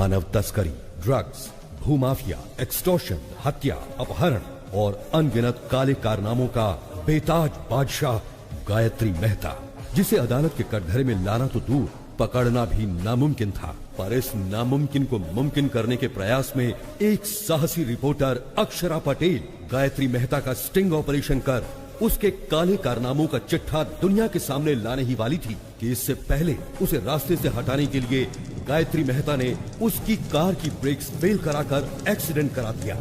मानव तस्करी, drugs, भूमाफिया, extortion, हत्या, अपहरण और अनगिनत काले कारनामों का बेताज बादशाह गायत्री मेहता, जिसे अदालत के कटघरे में लाना तो दूर, पकड़ना भी नामुमकिन था। पर इस नामुमकिन को मुमकिन करने के प्रयास में एक साहसी रिपोर्टर अक्षरा पटेल गायत्री मेहता का स्टिंग ऑपरेशन कर उसके काले कारनामों का चिट्ठा दुनिया के सामने लाने ही वाली थी कि इससे पहले उसे रास्ते से हटाने के लिए गायत्री मेहता ने उसकी कार की ब्रेक्स फेल कराकर एक्सीडेंट करा दिया।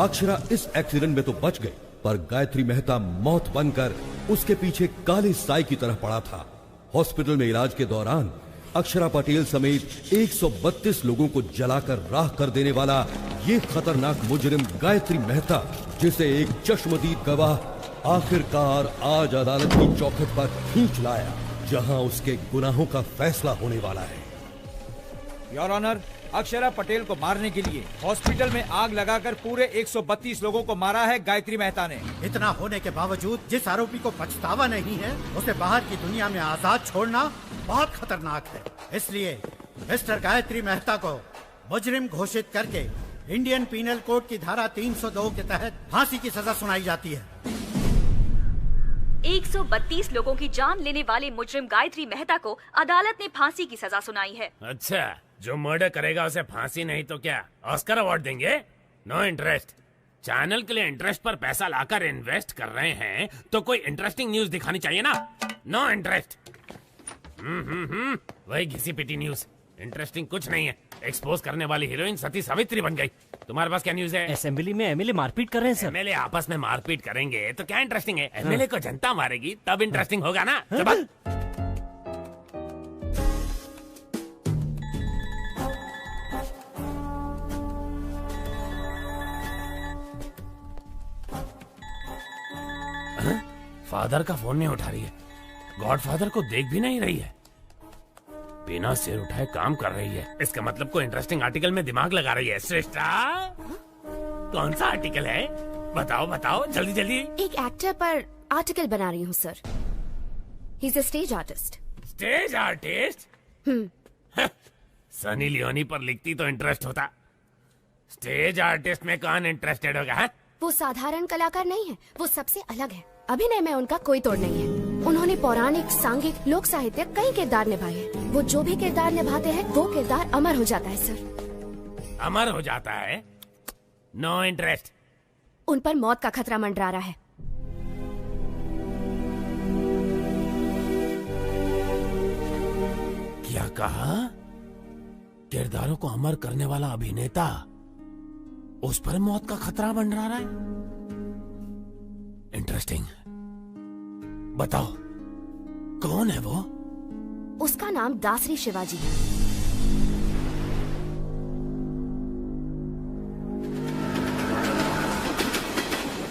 अक्षरा इस एक्सीडेंट में तो बच गई, पर गायत्री मेहता मौत बनकर उसके पीछे काले साए की तरह पड़ा था। हॉस्पिटल में इलाज के दौरान अक्षरा पटेल समेत 132 लोगों को जलाकर राख कर देने वाला ये खतरनाक मुजरिम गायत्री मेहता, जिसे एक चश्मदीद गवाह आखिरकार आज अदालत की चौखट पर खींच लाया, जहां उसके गुनाहों का फैसला होने वाला है। योर ऑनर, अक्षरा पटेल को मारने के लिए हॉस्पिटल में आग लगाकर पूरे 132 लोगों को मारा है गायत्री मेहता ने। इतना होने के बावजूद जिस आरोपी को पछतावा नहीं है, उसे बाहर की दुनिया में आजाद छोड़ना बहुत खतरनाक है। इसलिए मिस्टर गायत्री मेहता को मुजरिम घोषित करके इंडियन पीनल कोड की धारा 302 के तहत फांसी की सजा सुनाई जाती है। 132 लोगों की जान लेने वाले मुजरिम गायत्री मेहता को अदालत ने फांसी की सजा सुनाई है। अच्छा, जो मर्डर करेगा उसे फांसी नहीं तो क्या ऑस्कर अवार्ड देंगे? No interest. चैनल के लिए इंटरेस्ट पर पैसा लाकर इन्वेस्ट कर रहे हैं तो कोई इंटरेस्टिंग न्यूज दिखानी चाहिए ना। No interest. वही घिसी पिटी न्यूज, इंटरेस्टिंग कुछ नहीं है। एक्सपोज करने वाली हीरोइन सती सावित्री बन गई। तुम्हारे पास क्या न्यूज है? असेंबली में एमएलए मारपीट कर रहे हैं सर। एमएलए आपस में मारपीट करेंगे तो क्या इंटरेस्टिंग है? एमएलए को जनता मारेगी तब इंटरेस्टिंग होगा ना। चल फादर का फोन नहीं उठा रही है, गॉडफादर को देख भी नहीं रही है, बिना सिर उठाए काम कर रही है। इसका मतलब कोई इंटरेस्टिंग आर्टिकल में दिमाग लगा रही है। श्रेष्ठा, कौन सा आर्टिकल है? बताओ बताओ जल्दी जल्दी। एक एक्टर पर आर्टिकल बना रही हूँ sir. He is a stage artist. Stage artist? Sunny Leone पर लिखती तो इंटरेस्ट होता। स्टेज आर्टिस्ट में कौन इंटरेस्टेड होगा? है? वो साधारण कलाकार नहीं है, वो सबसे अलग है। अभिनय में उनका कोई तोड़ नहीं है। उन्होंने पौराणिक, सांघिक, लोक साहित्य कई किरदार निभाए हैं। वो जो भी किरदार निभाते हैं वो किरदार अमर हो जाता है सर। अमर हो जाता है? No interest. उन पर मौत का खतरा मंडरा रहा है। क्या कहा? किरदारों को अमर करने वाला अभिनेता, उस पर मौत का खतरा मंडरा रहा है? इंटरेस्टिंग। बताओ कौन है वो? उसका नाम दासरी शिवाजी है।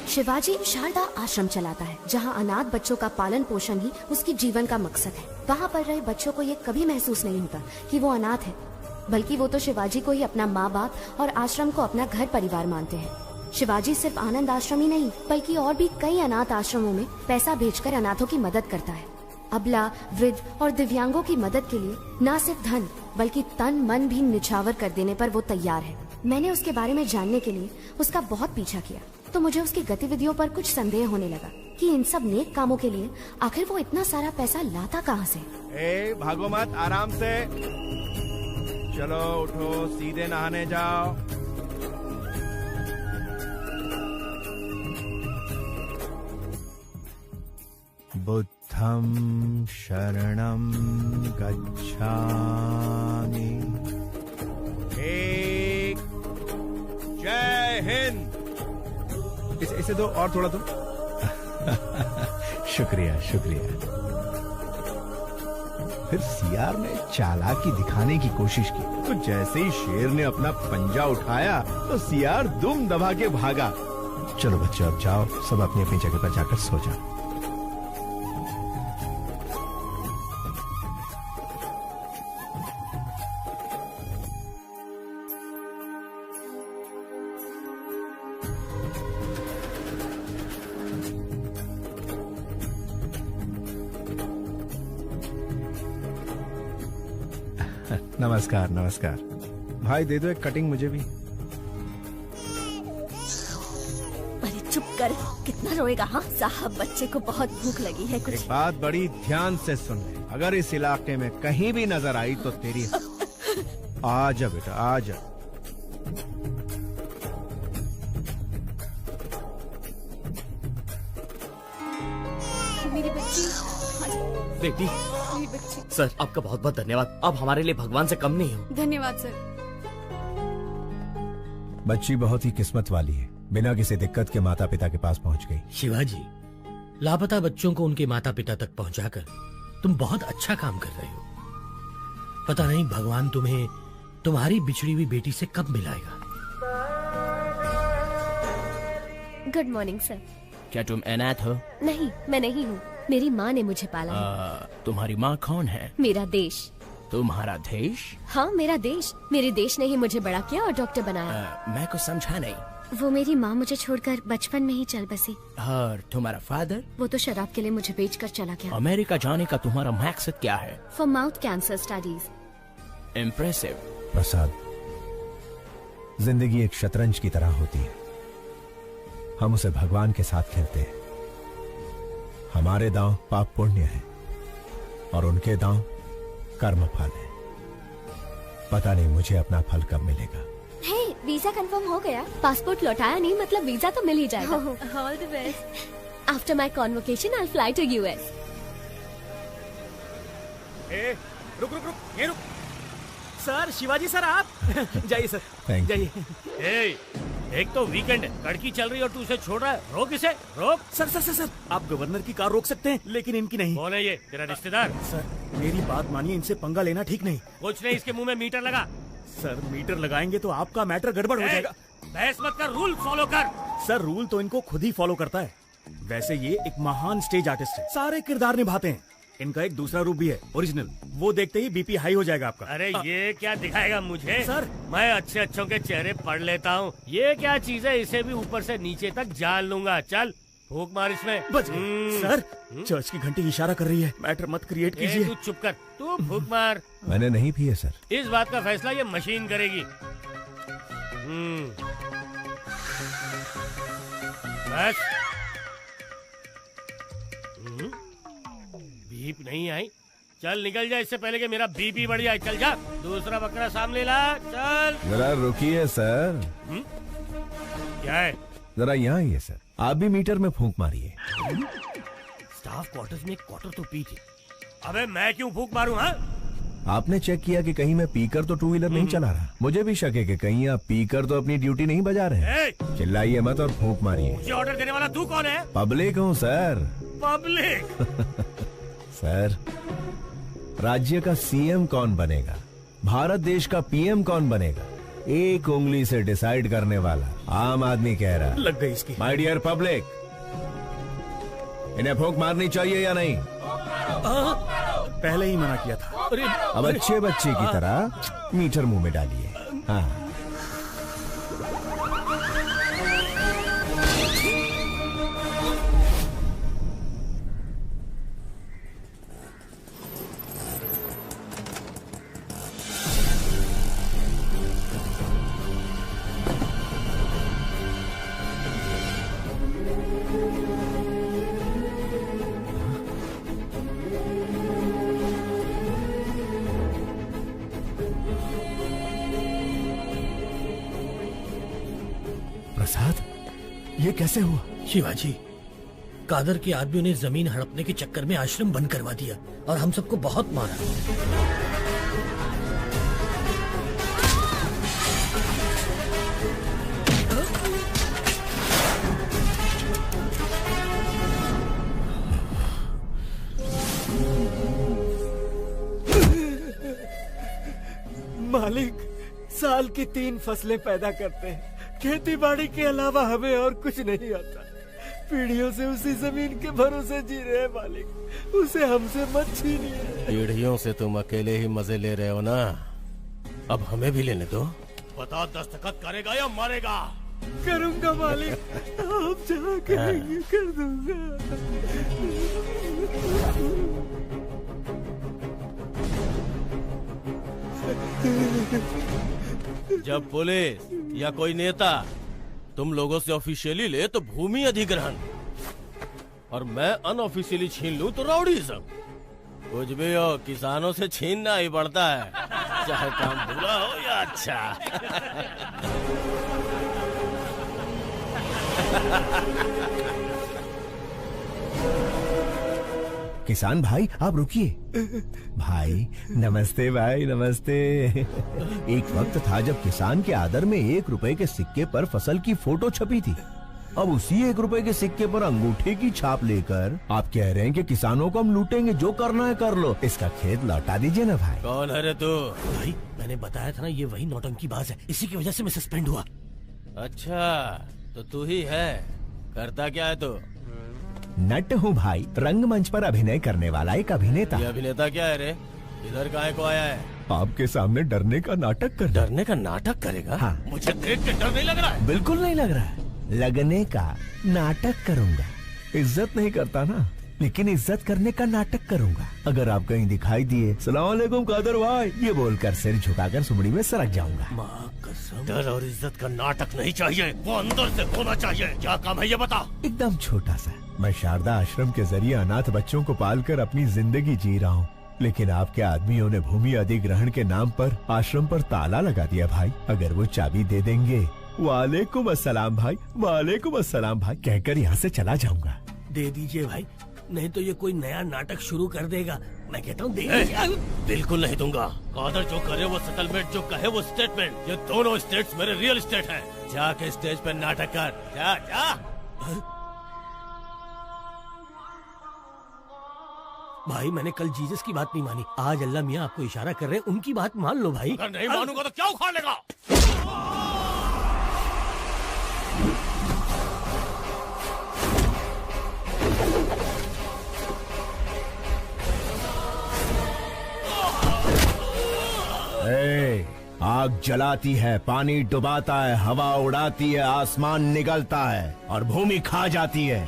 शिवाजी शारदा आश्रम चलाता है, जहां अनाथ बच्चों का पालन पोषण ही उसकी जीवन का मकसद है। वहां पर रहे बच्चों को ये कभी महसूस नहीं होता कि वो अनाथ है, बल्कि वो तो शिवाजी को ही अपना माँ बाप और आश्रम को अपना घर परिवार मानते हैं। शिवाजी सिर्फ आनंद आश्रम ही नहीं, बल्कि और भी कई अनाथ आश्रमों में पैसा भेजकर अनाथों की मदद करता है। अबला, वृद्ध और दिव्यांगों की मदद के लिए न सिर्फ धन बल्कि तन मन भी निछावर कर देने पर वो तैयार है। मैंने उसके बारे में जानने के लिए उसका बहुत पीछा किया, तो मुझे उसकी गतिविधियों पर कुछ संदेह होने लगा कि इन सब नेक कामों के लिए आखिर वो इतना सारा पैसा लाता कहाँ से। भागो मत, आराम से चलो, उठो, सीधे नहाने जाओ। बुद्धं शरणं गच्छामि। जय हिंद। इसे दो और थोड़ा दो। शुक्रिया शुक्रिया। फिर सियार ने चालाकी दिखाने की कोशिश की, तो जैसे ही शेर ने अपना पंजा उठाया तो सियार दुम दबा के भागा। चलो बच्चों, अब जाओ, सब अपनी अपनी जगह पर जाकर सो जाओ। नमस्कार नमस्कार। भाई दे दो एक कटिंग मुझे भी। अरे चुप कर, कितना रोएगा? हाँ साहब, बच्चे को बहुत भूख लगी है। कुछ एक बात बड़ी ध्यान से सुन ले, अगर इस इलाके में कहीं भी नजर आई तो तेरी आ जा बेटा, आ जा। मेरी बच्ची, बेटी, मेरी बच्ची। सर आपका बहुत बहुत धन्यवाद। आप हमारे लिए भगवान से कम नहीं हो। धन्यवाद सर। बच्ची बहुत ही किस्मत वाली है, बिना किसी दिक्कत के माता पिता के पास पहुंच गई। शिवाजी, लापता बच्चों को उनके माता पिता तक पहुंचाकर तुम बहुत अच्छा काम कर रहे हो। पता नहीं भगवान तुम्हें तुम्हारी बिछड़ी हुई बेटी से कब मिलाएगा। Good morning sir. क्या तुम अनाथ हो? नहीं, मैं नहीं हूँ, मेरी माँ ने मुझे पाला है। तुम्हारी माँ कौन है? मेरा देश। तुम्हारा देश? हाँ मेरा देश। मेरे देश ने ही मुझे बड़ा किया और डॉक्टर बनाया। मैं कुछ समझा नहीं। वो मेरी माँ मुझे छोड़कर बचपन में ही चल बसी। और तुम्हारा फादर? वो तो शराब के लिए मुझे बेचकर चला गया। अमेरिका जाने का तुम्हारा मकसद क्या है? For mouth cancer studies. Impressive. Prasad, जिंदगी एक शतरंज की तरह होती है, हम उसे भगवान के साथ खेलते हैं। हमारे दांव पाप पुण्य है और उनके दांव कर्म फल है। पता नहीं मुझे अपना फल कब मिलेगा। हे, वीजा कंफर्म हो गया। पासपोर्ट लौटाया नहीं, मतलब वीजा तो मिल ही जाएगा। All the best. After my convocation I fly to US. रुक रुक रुक, ये रुक। सर, शिवाजी सर आप जाइए सर, Thank you. जाइए। एक तो वीकेंड है, लड़की चल रही है और तू उसे छोड़ रहा है। रोक इसे, रोक। सर सर सर सर, आप गवर्नर की कार रोक सकते हैं, लेकिन इनकी नहीं। कौन है ये? तेरा रिश्तेदार? सर मेरी बात मानिए, इनसे पंगा लेना ठीक नहीं। कुछ नहीं, इसके मुंह में मीटर लगा। सर मीटर लगाएंगे तो आपका मैटर गड़बड़ हो जाएगा। बहस मत कर, रूल फॉलो कर। सर रूल तो इनको खुद ही फॉलो करता है। वैसे ये एक महान स्टेज आर्टिस्ट है, सारे किरदार निभाते हैं। इनका एक दूसरा रूप भी है, ओरिजिनल। वो देखते ही बीपी हाई हो जाएगा आपका। अरे ये क्या दिखाएगा मुझे? सर मैं अच्छे अच्छों के चेहरे पढ़ लेता हूँ। ये क्या चीज है? इसे भी ऊपर से नीचे तक जान लूंगा। चल फूक मार इसमें। बच गए। सर चर्च की घंटी इशारा कर रही है, मैटर मत क्रिएट कीजिए। तू चुप कर, तू फूक मार। मैंने नहीं पिए सर। इस बात का फैसला ये मशीन करेगी। बस। बीप नहीं आई, चल निकल जा इससे पहले कि मेरा बीपी बढ़ जाए। चल जा, दूसरा बकरा सामने ला। चल। जरा रुकिए सर। क्या है? जरा यहाँ आइए सर, आप भी मीटर में फूंक मारिए। स्टाफ क्वार्टर्स में एक क्वार्टर तो पी थी। अबे मैं क्यों फूंक मारूं? हाँ, आपने चेक किया कि कहीं मैं पीकर तो टू व्हीलर नहीं चला रहा। मुझे भी शक है कि कहीं आप पीकर तो अपनी ड्यूटी नहीं बजा रहे हैं। चिल्लाइए मत और फूंक मारिए। मुझे ऑर्डर देने वाला तू कौन है? पब्लिक हूँ सर। पब्लिक? सर, राज्य का सीएम कौन बनेगा, भारत देश का पीएम कौन बनेगा, एक उंगली से डिसाइड करने वाला आम आदमी कह रहा। लग गई इसकी। माय डियर पब्लिक, इन्हें फूंक मारनी चाहिए या नहीं? पहले ही मना किया था। अब अच्छे बच्चे की तरह मीटर मुंह में डालिए। हाँ। प्रसाद, ये कैसे हुआ? शिवाजी, कादर के आदमियों ने जमीन हड़पने के चक्कर में आश्रम बंद करवा दिया और हम सबको बहुत मारा। मालिक, साल की 3 फसलें पैदा करते हैं, खेती बाड़ी के अलावा हमें और कुछ नहीं आता। पीढ़ियों से उसी जमीन के भरोसे जी रहे हैं मालिक, उसे हमसे मत छीनिए। पीढ़ियों से तुम अकेले ही मजे ले रहे हो ना, अब हमें भी लेने दो। बता, दस्तखत करेगा या मारेगा? करूंगा मालिक, आप जहाँ कहेंगे कर दूंगा। जब पुलिस या कोई नेता तुम लोगों से ऑफिशियली ले तो भूमि अधिग्रहण, और मैं अनऑफिशियली छीन लूं तो राउडीज़म। कुछ भी हो, किसानों से छीनना ही पड़ता है, चाहे काम बुरा हो या अच्छा। किसान भाई आप रुकिए। भाई नमस्ते, भाई नमस्ते। एक वक्त था जब किसान के आदर में 1 रुपए के सिक्के पर फसल की फोटो छपी थी। अब उसी 1 रुपए के सिक्के पर अंगूठे की छाप लेकर आप कह रहे हैं कि किसानों को हम लूटेंगे, जो करना है कर लो। इसका खेत लौटा दीजिए ना भाई। कौन है रे तू? भाई मैंने बताया था ना, ये वही नौटंकी बाज है, इसी की वजह से मैं सस्पेंड हुआ। अच्छा तो तू ही है, करता क्या है तू? नट हूँ भाई, रंगमंच पर अभिनय करने वाला एक अभिनेता। ये अभिनेता क्या है रे? इधर काहे को आया है? आपके सामने डरने का नाटक कर। डरने का नाटक करेगा? हाँ। मुझे देख के डर नहीं लग रहा है? बिल्कुल नहीं लग रहा है। लगने का नाटक करूंगा। इज्जत नहीं करता ना, लेकिन इज्जत करने का नाटक करूंगा। अगर आप कहीं दिखाई दिए सलाम अलैकुम कादर भाई ये बोलकर सिर झुकाकर सुमड़ी में सरक जाऊंगा। माँ कसम, डर और इज्जत का नाटक नहीं चाहिए, वो अंदर से होना चाहिए। क्या काम है ये बता? एकदम छोटा सा। मैं शारदा आश्रम के जरिए अनाथ बच्चों को पालकर अपनी जिंदगी जी रहा हूँ, लेकिन आपके आदमियों ने भूमि अधिग्रहण के नाम पर आश्रम पर ताला लगा दिया भाई। अगर वो चाबी दे देंगे, वालेकुम अस्सलाम भाई, वालेकुम अस्सलाम भाई कहकर यहाँ से चला जाऊंगा। दे दीजिए भाई, नहीं तो ये कोई नया नाटक शुरू कर देगा। मैं कहता हूँ बिल्कुल नहीं दूंगा। कादर जो करे वो सेटलमेंट, जो कहे वो स्टेटमेंट। ये दोनों स्टेट्स मेरे रियल स्टेट हैं। जाके स्टेज पे नाटक कर, जा जा। भाई मैंने कल जीसस की बात नहीं मानी, आज अल्लाह मियाँ आपको इशारा कर रहे हैं, उनकी बात मान लो भाई। अगर नहीं मानूंगा तो क्या उखाड़ लेगा? आग जलाती है, पानी डुबाता है, हवा उड़ाती है, आसमान निगलता है और भूमि खा जाती है।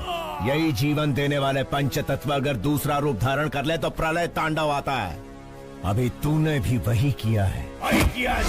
यही जीवन देने वाले पंच तत्व अगर दूसरा रूप धारण कर ले तो प्रलय तांडव आता है। अभी तूने भी वही किया है। वही किया है।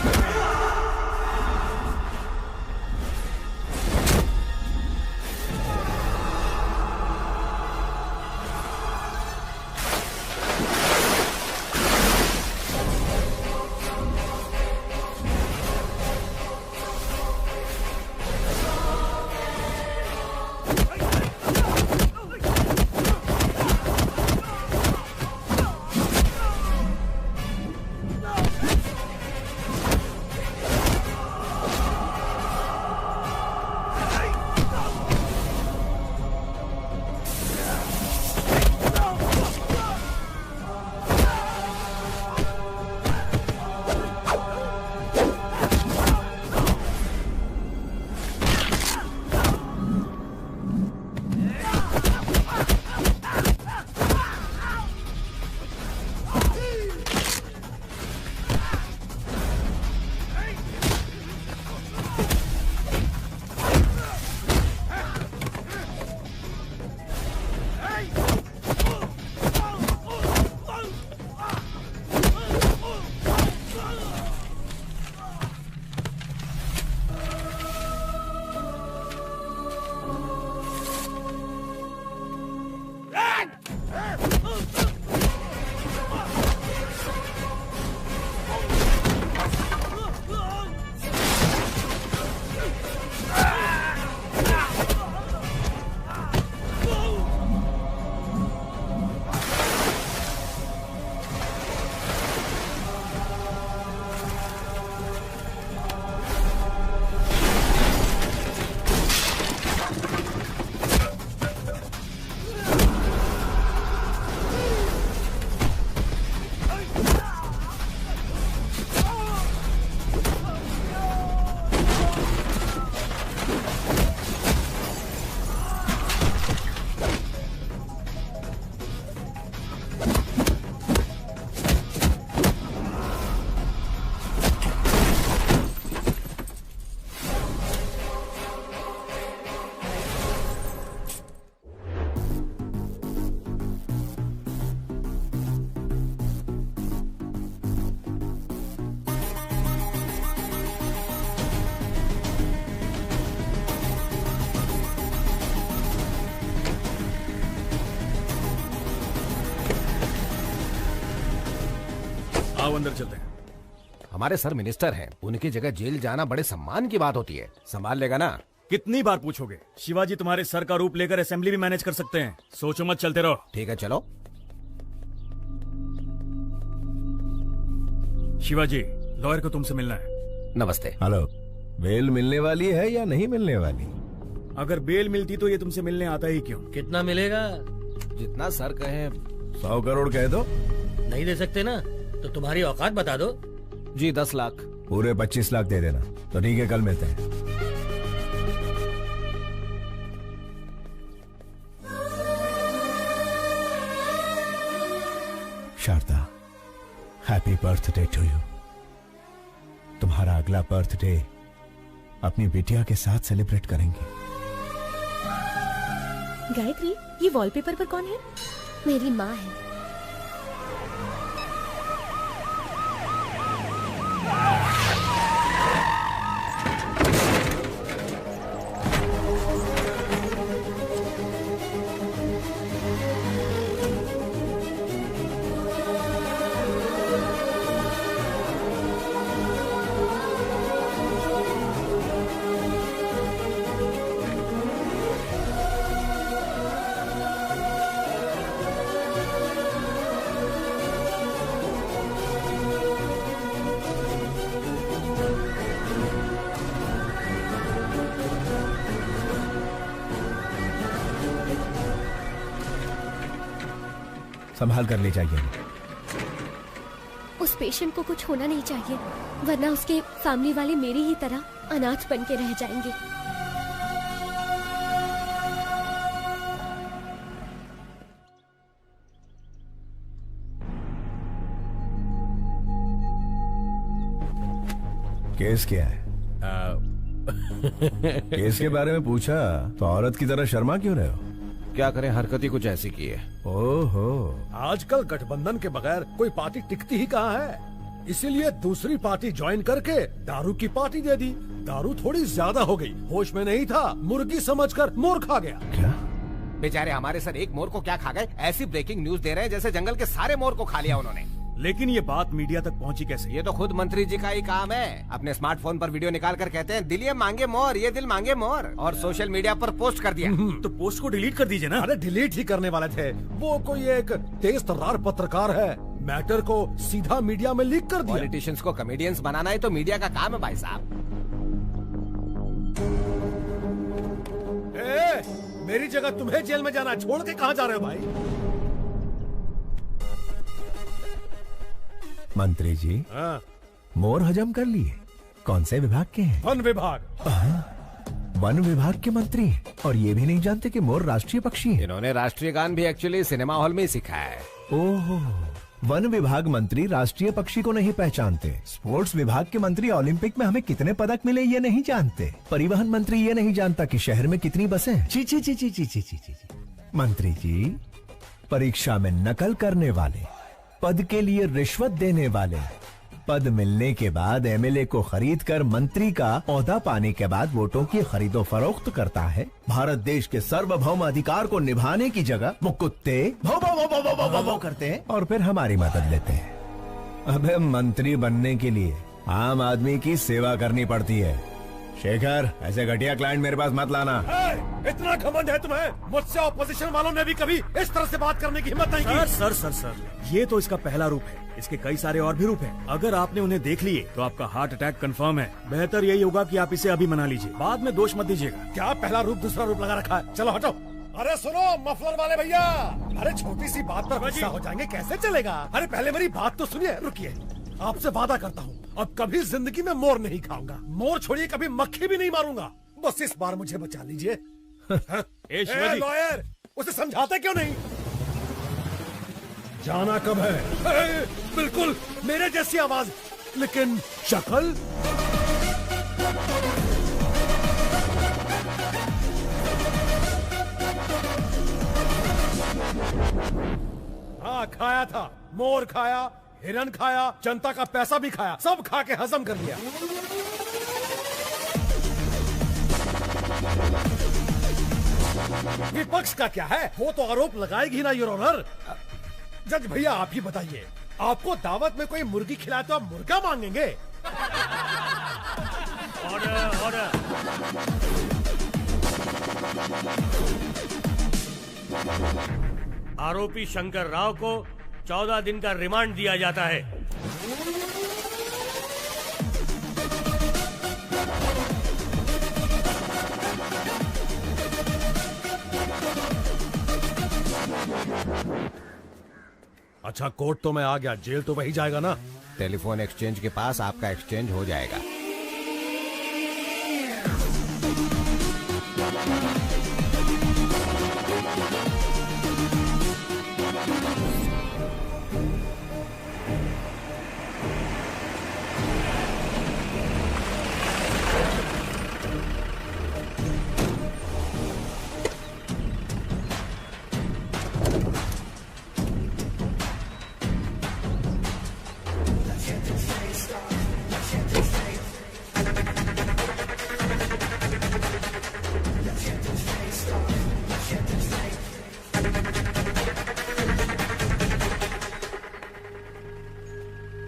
आओ अंदर चलते हैं। हमारे सर मिनिस्टर हैं, उनकी जगह जेल जाना बड़े सम्मान की बात होती है। संभाल लेगा ना? कितनी बार पूछोगे? शिवाजी तुम्हारे सर का रूप लेकर असेंबली भी मैनेज कर सकते हैं। सोचो मत, चलते रहो। ठीक है, चलो। शिवाजी, लॉयर को तुमसे मिलना है। नमस्ते। हेलो, बेल मिलने वाली है या नहीं मिलने वाली? अगर बेल मिलती तो ये तुमसे मिलने आता ही क्यों? कितना मिलेगा? जितना सर कहे। 100 करोड़ कह दो। नहीं दे सकते ना तो तुम्हारी औकात बता दो। जी 10 लाख। पूरे 25 लाख दे देना। तो ठीक है, कल मिलते हैं। Sharda, happy birthday to you. तुम्हारा अगला बर्थडे अपनी बिटिया के साथ सेलिब्रेट करेंगे। गायत्री, ये वॉलपेपर पर कौन है? मेरी माँ है। संभाल कर ले जाइए। उस पेशेंट को कुछ होना नहीं चाहिए, वरना उसके फैमिली वाले मेरी ही तरह अनाथ बन के रह जाएंगे। केस क्या है? केस के बारे में पूछा तो औरत की तरह शर्मा क्यों रहे हो? क्या करें, हरकत ही कुछ ऐसी की है। ओहो, आजकल गठबंधन के बगैर कोई पार्टी टिकती ही कहाँ है, इसीलिए दूसरी पार्टी ज्वाइन करके दारू की पार्टी दे दी। दारू थोड़ी ज्यादा हो गई, होश में नहीं था, मुर्गी समझकर मोर खा गया। क्या? बेचारे हमारे सर एक मोर को क्या खा गए? ऐसी ब्रेकिंग न्यूज दे रहे हैं जैसे जंगल के सारे मोर को खा लिया उन्होंने। लेकिन ये बात मीडिया तक पहुंची कैसे? ये तो खुद मंत्री जी का ही काम है। अपने स्मार्टफोन पर वीडियो निकाल कर कहते हैं दिल ये मांगे मोर, ये दिल मांगे मोर, और सोशल मीडिया पर पोस्ट कर दिया। तो पोस्ट को डिलीट कर दीजिए ना। अरे डिलीट ही करने वाले थे, वो कोई एक तेज तर्रार पत्रकार है, मैटर को सीधा मीडिया में लीक कर दिया। पॉलिटिशियंस को कॉमेडियंस बनाना ही तो मीडिया का काम है भाई साहब। मेरी जगह तुम्हें जेल में जाना, छोड़ के कहाँ जा रहे हो भाई? मंत्री जी, मोर हजम कर लिए। कौन से विभाग के हैं? वन विभाग। वन विभाग के मंत्री, और ये भी नहीं जानते कि मोर राष्ट्रीय पक्षी है। इन्होंने राष्ट्रीय गान भी एक्चुअली सिनेमा हॉल में ही सीखा है। ओहो, वन विभाग मंत्री राष्ट्रीय पक्षी को नहीं पहचानते। स्पोर्ट्स विभाग के मंत्री ओलंपिक में हमें कितने पदक मिले ये नहीं जानते। परिवहन मंत्री ये नहीं जानता कि शहर में कितनी बसें। ची ची ची ची ची ची ची ची। मंत्री जी, परीक्षा में नकल करने वाले, पद के लिए रिश्वत देने वाले, पद मिलने के बाद एमएलए को खरीद कर मंत्री का ओहदा पाने के बाद वोटों की खरीदो फरोख्त करता है। भारत देश के सार्वभौम अधिकार को निभाने की जगह वो कुत्ते भौ भौ भौ भौ भौ भौ भौ भौ करते हैं और फिर हमारी मदद लेते हैं। अबे मंत्री बनने के लिए आम आदमी की सेवा करनी पड़ती है। शेखर, ऐसे घटिया क्लाइंट मेरे पास मत लाना। इतना घमंड है तुम्हें? मुझसे ऑपोजिशन वालों ने भी कभी इस तरह से बात करने की हिम्मत नहीं की। सर, ये तो इसका पहला रूप है, इसके कई सारे और भी रूप हैं। अगर आपने उन्हें देख लिए तो आपका हार्ट अटैक कंफर्म है। बेहतर यही होगा कि आप इसे अभी मना लीजिए, बाद में दोष मत दीजिएगा। क्या पहला रूप दूसरा रूप लगा रखा है? चलो हटो। अरे सुनो मफलर वाले भैया, अरे छोटी सी बात पर गुस्सा हो जाएंगे, कैसे चलेगा? अरे पहले मेरी बात तो सुनिए। रुकिए, आपसे वादा करता हूँ अब कभी जिंदगी में मोर नहीं खाऊंगा। मोर छोड़िए, कभी मक्खी भी नहीं मारूंगा। बस इस बार मुझे बचा लीजिए। लॉयर, उसे समझाते क्यों नहीं? जाना कब है? बिल्कुल मेरे जैसी आवाज, लेकिन शक्ल। हाँ, खाया था, मोर खाया, हिरन खाया, जनता का पैसा भी खाया, सब खा के हजम कर लिया। विपक्ष का क्या है? वो तो आरोप लगाएगी ना योर ऑनर। जज भैया आप ही बताइए, आपको दावत में कोई मुर्गी खिलाए तो आप मुर्गा मांगेंगे? Order order. आरोपी शंकर राव को 14 दिन का रिमांड दिया जाता है। अच्छा, कोर्ट तो मैं आ गया, जेल तो वही जाएगा ना? टेलीफोन एक्सचेंज के पास आपका एक्सचेंज हो जाएगा।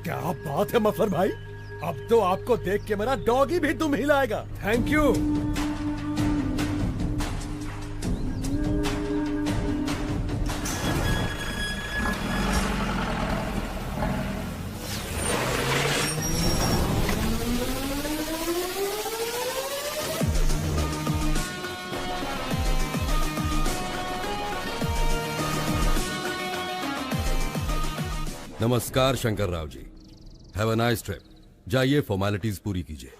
क्या बात है मफलर भाई, अब तो आपको देख के मेरा डॉगी भी दुम हिलाएगा। Thank you. नमस्कार Shankar Rao ji, have a nice trip. जाइए फॉर्मेलिटीज पूरी कीजिए।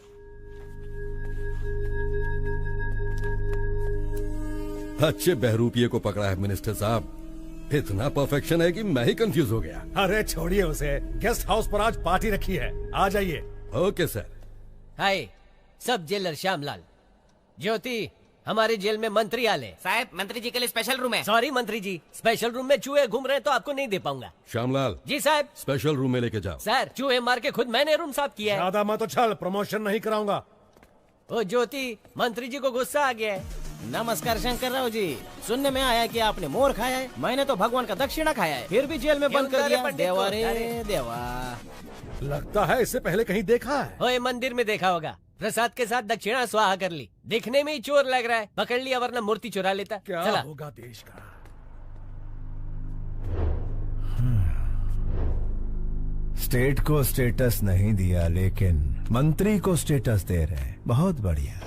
अच्छे बहरूपिये को पकड़ा है मिनिस्टर साहब। इतना परफेक्शन है कि मैं ही कंफ्यूज हो गया। अरे छोड़िए उसे, गेस्ट हाउस पर आज पार्टी रखी है, आ जाइए। Okay sir. हाय, सब जेलर श्यामलाल। ज्योति, हमारे जेल में मंत्री आले। साहब, मंत्री जी के लिए स्पेशल रूम है। सॉरी मंत्री जी, स्पेशल रूम में चूहे घूम रहे हैं तो आपको नहीं दे पाऊंगा। श्यामलाल जी साहब। स्पेशल रूम में लेके जाओ। सर, चूहे मार के खुद मैंने रूम साफ किया है। ज्यादा मत उछल, प्रमोशन नहीं कराऊंगा। ओ ज्योति, मंत्री जी को गुस्सा आ गया है। नमस्कार शंकर राव जी, सुनने में आया कि आपने मोर खाया है। मैंने तो भगवान का दक्षिणा खाया है, फिर भी जेल में बंद कर दिया। देवा रे देवा। लगता है इससे पहले कहीं देखा है। ओए, मंदिर में देखा होगा। प्रसाद के साथ दक्षिणा स्वाहा कर ली। दिखने में ही चोर लग रहा है, पकड़ लिया वरना मूर्ति चुरा लेता। क्या चला। होगा देश का। स्टेट को स्टेटस नहीं दिया, लेकिन मंत्री को स्टेटस दे रहे हैं। बहुत बढ़िया।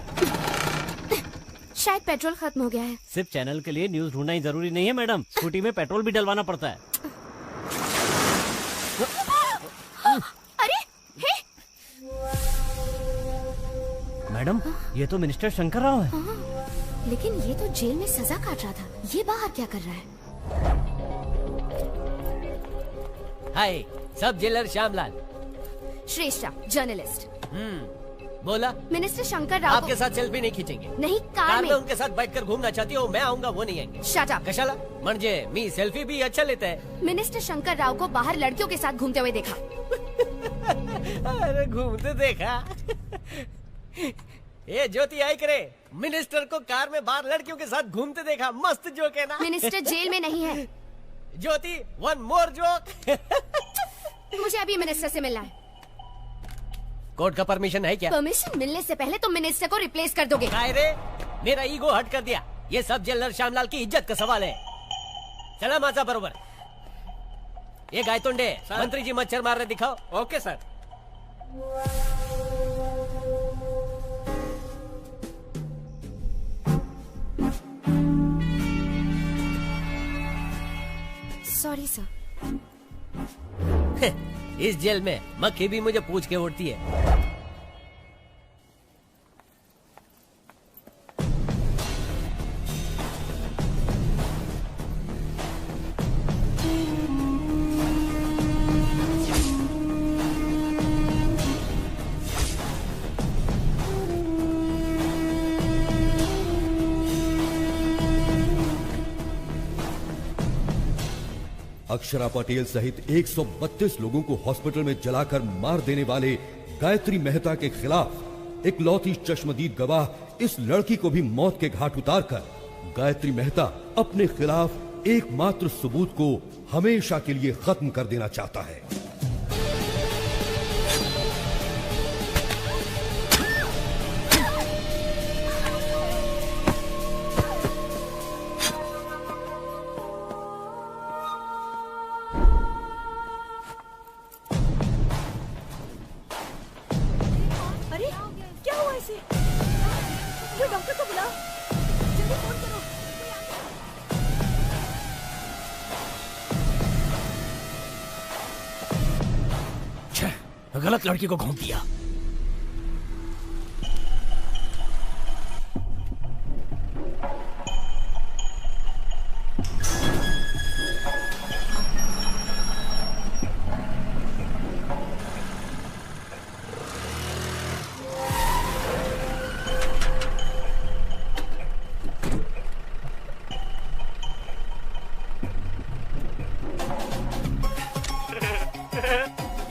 शायद पेट्रोल खत्म हो गया है। सिर्फ चैनल के लिए न्यूज ढूंढना ही जरूरी नहीं है मैडम, स्कूटी में पेट्रोल भी डलवाना पड़ता है। अरे हे! मैडम, ये तो मिनिस्टर शंकर राव है। लेकिन ये तो जेल में सजा काट रहा था, ये बाहर क्या कर रहा है? हाय, सब जेलर श्यामलाल। श्रेष्ठा, जर्नलिस्ट। बोला। मिनिस्टर शंकर राव आपके साथ सेल्फी नहीं खींचेंगे। नहीं, कार में उनके साथ बैठकर घूमना चाहती हो, मैं आऊंगा वो नहीं आएंगे। Shut up. कशाला म्हणजे मी सेल्फी भी अच्छा लेता है। मिनिस्टर शंकर राव को बाहर लड़कियों के साथ घूमते हुए देखा। अरे घूमते देखा? ये ज्योति आई करे, मिनिस्टर को कार में बाहर लड़कियों के साथ घूमते देखा। मस्त जोक है ना? मिनिस्टर जेल में नहीं है। ज्योति, वन मोर जोक। मुझे अभी मिनिस्टर से मिलना है। कोर्ट का परमिशन है क्या? परमिशन मिलने से पहले तुम मिनिस्टर को रिप्लेस कर दोगे। रे, मेरा ईगो हट कर दिया। ये सब जेलर श्यामलाल की इज्जत का सवाल है। चला माजा बरोबर। ये गायतोंडे, मंत्री जी मच्छर मार रहे, दिखाओ। Okay sir. Sorry sir. इस जेल में मक्खी भी मुझे पूछ के उड़ती है। अक्षरा पटेल सहित 132 लोगों को हॉस्पिटल में जलाकर मार देने वाले गायत्री मेहता के खिलाफ इकलौती चश्मदीद गवाह इस लड़की को भी मौत के घाट उतारकर गायत्री मेहता अपने खिलाफ एकमात्र सबूत को हमेशा के लिए खत्म कर देना चाहता है। अरे क्या हुआ इसे? कोई डॉक्टर को बुलाओ, जल्दी फोन करो। गलत लड़की को घोंप दिया।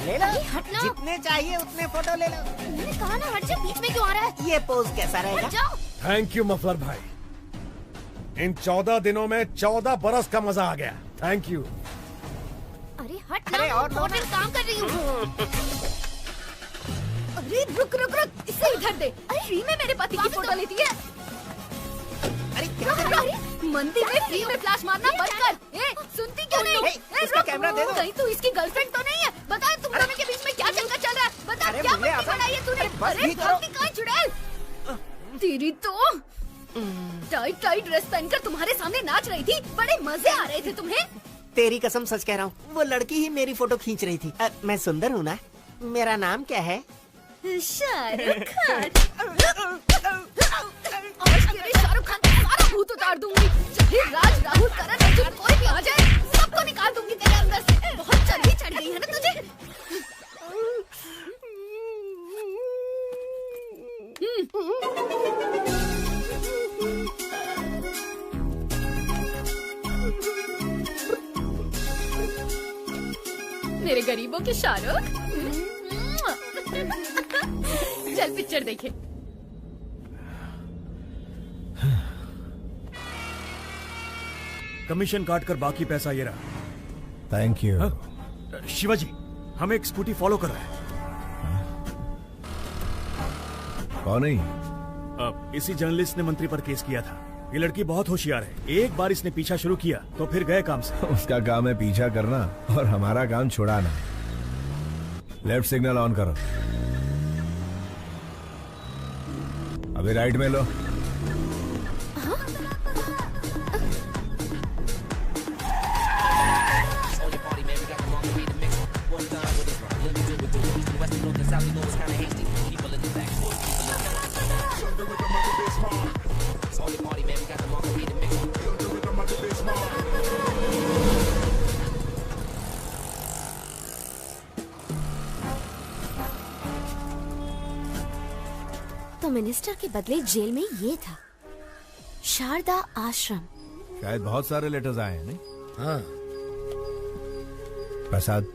ले लो, जितने चाहिए उतने फोटो ले लो। मैंने कहा ना हट जा, बीच में क्यों आ रहा है? ये पोज कैसा रहेगा? हट जाओ। थैंक यू मफलर भाई, इन 14 दिनों में 14 बरस का मजा आ गया। Thank you. अरे हट ना, और काम कर रही हूँ। अरे रुक रुक रुक, इसे इधर दे। अरे फ्री में मेरे पति की फोटो लेती है। अरे क्या कर रही है? मंदिर में फ्री में फ्लैश मारना बंद कर। ए, सुनती क्यों नहीं? इसका कैमरा दे दो। कहीं तू इसकी गर्लफ्रेंड तो नहीं है? बता तुम दोनों के बीच में क्या चक्कर चल रहा है? बता क्या मस्ती बनाई है तूने? अरे भक्ति कहाँ चुड़ैल? तेरी तो टाइट टाइट ड्रेस पहनकर तुम्हारे सामने नाच रही थी, बड़े मजे आ रहे थे तुम्हें। तेरी कसम सच कह रहा हूँ, वो लड़की ही मेरी फोटो खींच रही थी। मैं सुंदर हूँ ना? मेरा नाम क्या है? शाहरुख खान। आज तेरे शाहरुख खान का सारा भूत उतार दूंगी। चाहे राज, राहुल, करण, अर्जुन कोई भी आ जाए, सबको निकाल दूंगी तेरे अंदर से। बहुत चर्बी चढ़ गई है ना तुझे? मेरे गरीबों के शाहरुख। चल पिक्चर देखे। कमीशन काट कर बाकी पैसा ये रहा। Thank you. शिवाजी, हमें एक स्कूटी फॉलो कर रहा है। कौन है? इसी जर्नलिस्ट ने मंत्री पर केस किया था। ये लड़की बहुत होशियार है, एक बार इसने पीछा शुरू किया तो फिर गए काम से। उसका काम है पीछा करना और हमारा काम छुड़ाना। लेफ्ट सिग्नल ऑन करो। अभी राइट में लो। तो मिनिस्टर के बदले जेल में ये था, शारदा आश्रम। शायद बहुत सारे लेटर्स आए हैं, नहीं? हाँ। प्रसाद,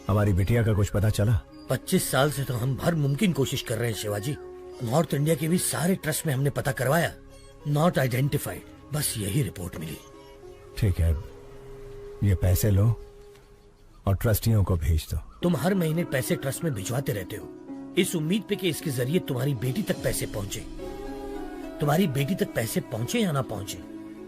हमारी बिटिया का कुछ पता चला? 25 साल से तो हम हर मुमकिन कोशिश कर रहे हैं शिवाजी। नॉर्थ इंडिया के भी सारे ट्रस्ट में हमने पता करवाया, नॉट आइडेंटिफाइड। बस यही रिपोर्ट मिली। ठीक है, ये पैसे लो और ट्रस्टियों को भेज दो। तुम हर महीने पैसे ट्रस्ट में भिजवाते रहते हो, इस उम्मीद पे कि इसके जरिए तुम्हारी बेटी तक पैसे पहुंचे। तुम्हारी बेटी तक पैसे पहुंचे या ना पहुंचे,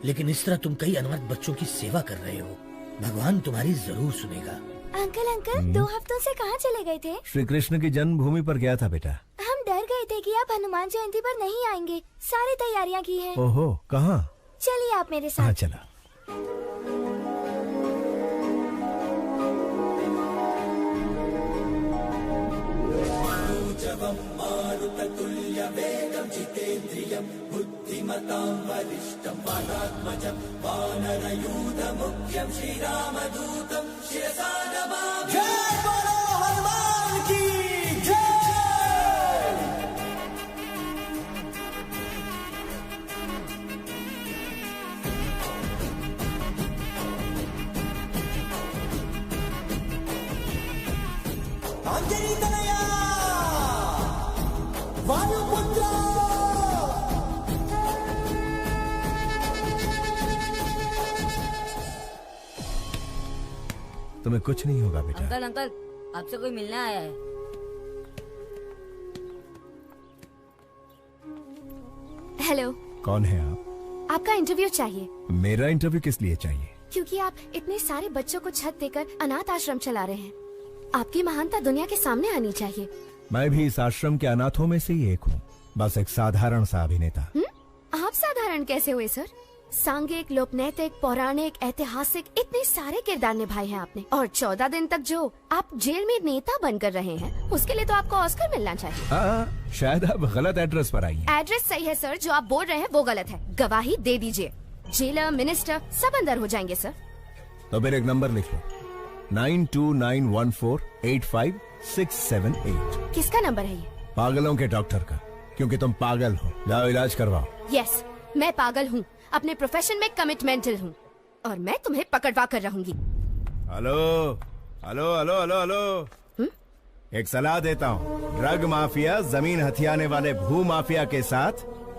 लेकिन इस तरह तुम कई अनाथ बच्चों की सेवा कर रहे हो। भगवान तुम्हारी जरूर सुनेगा। अंकल 2 हफ्तों से कहाँ चले गए थे? श्री कृष्ण की जन्मभूमि पर गया था बेटा। हम डर गए थे कि आप हनुमान जयंती पर नहीं आएंगे। सारी तैयारियां की हैं। ओहो, कहाँ? चलिए आप मेरे साथ। हाँ चला। तुम्हें कुछ नहीं होगा बेटा। अंकल अंकल आपसे कोई मिलने आया है। हेलो। कौन है आप? आपका इंटरव्यू चाहिए। मेरा इंटरव्यू किस लिए चाहिए? क्योंकि आप इतने सारे बच्चों को छत देकर अनाथ आश्रम चला रहे हैं। आपकी महानता दुनिया के सामने आनी चाहिए। मैं भी इस आश्रम के अनाथों में से ही एक हूँ, बस एक साधारण सा अभिनेता। आप साधारण कैसे हुए सर? सांघिक, लोकनैतिक, पौराणिक, ऐतिहासिक इतने सारे किरदार निभाए हैं आपने, और 14 दिन तक जो आप जेल में नेता बनकर रहे हैं, उसके लिए तो आपको ऑस्कर मिलना चाहिए। शायद आप गलत एड्रेस पर आई हैं। एड्रेस सही है सर, जो आप बोल रहे हैं वो गलत है। गवाही दे दीजिए, जेलर, मिनिस्टर सब अंदर हो जाएंगे सर। तो फिर एक नंबर लिख लो, 9291485678। किसका नंबर है ये? पागलों के डॉक्टर का, क्योंकि तुम पागल हो। जाओ इलाज करवाओ। यस, मैं पागल हूँ, अपने प्रोफेशन में कमिटमेंटल हूँ, और मैं तुम्हें पकड़वा कर रहूंगी। Hello hello hello hello hello, एक सलाह देता हूँ। ड्रग माफिया, जमीन हथियाने वाले भू माफिया के साथ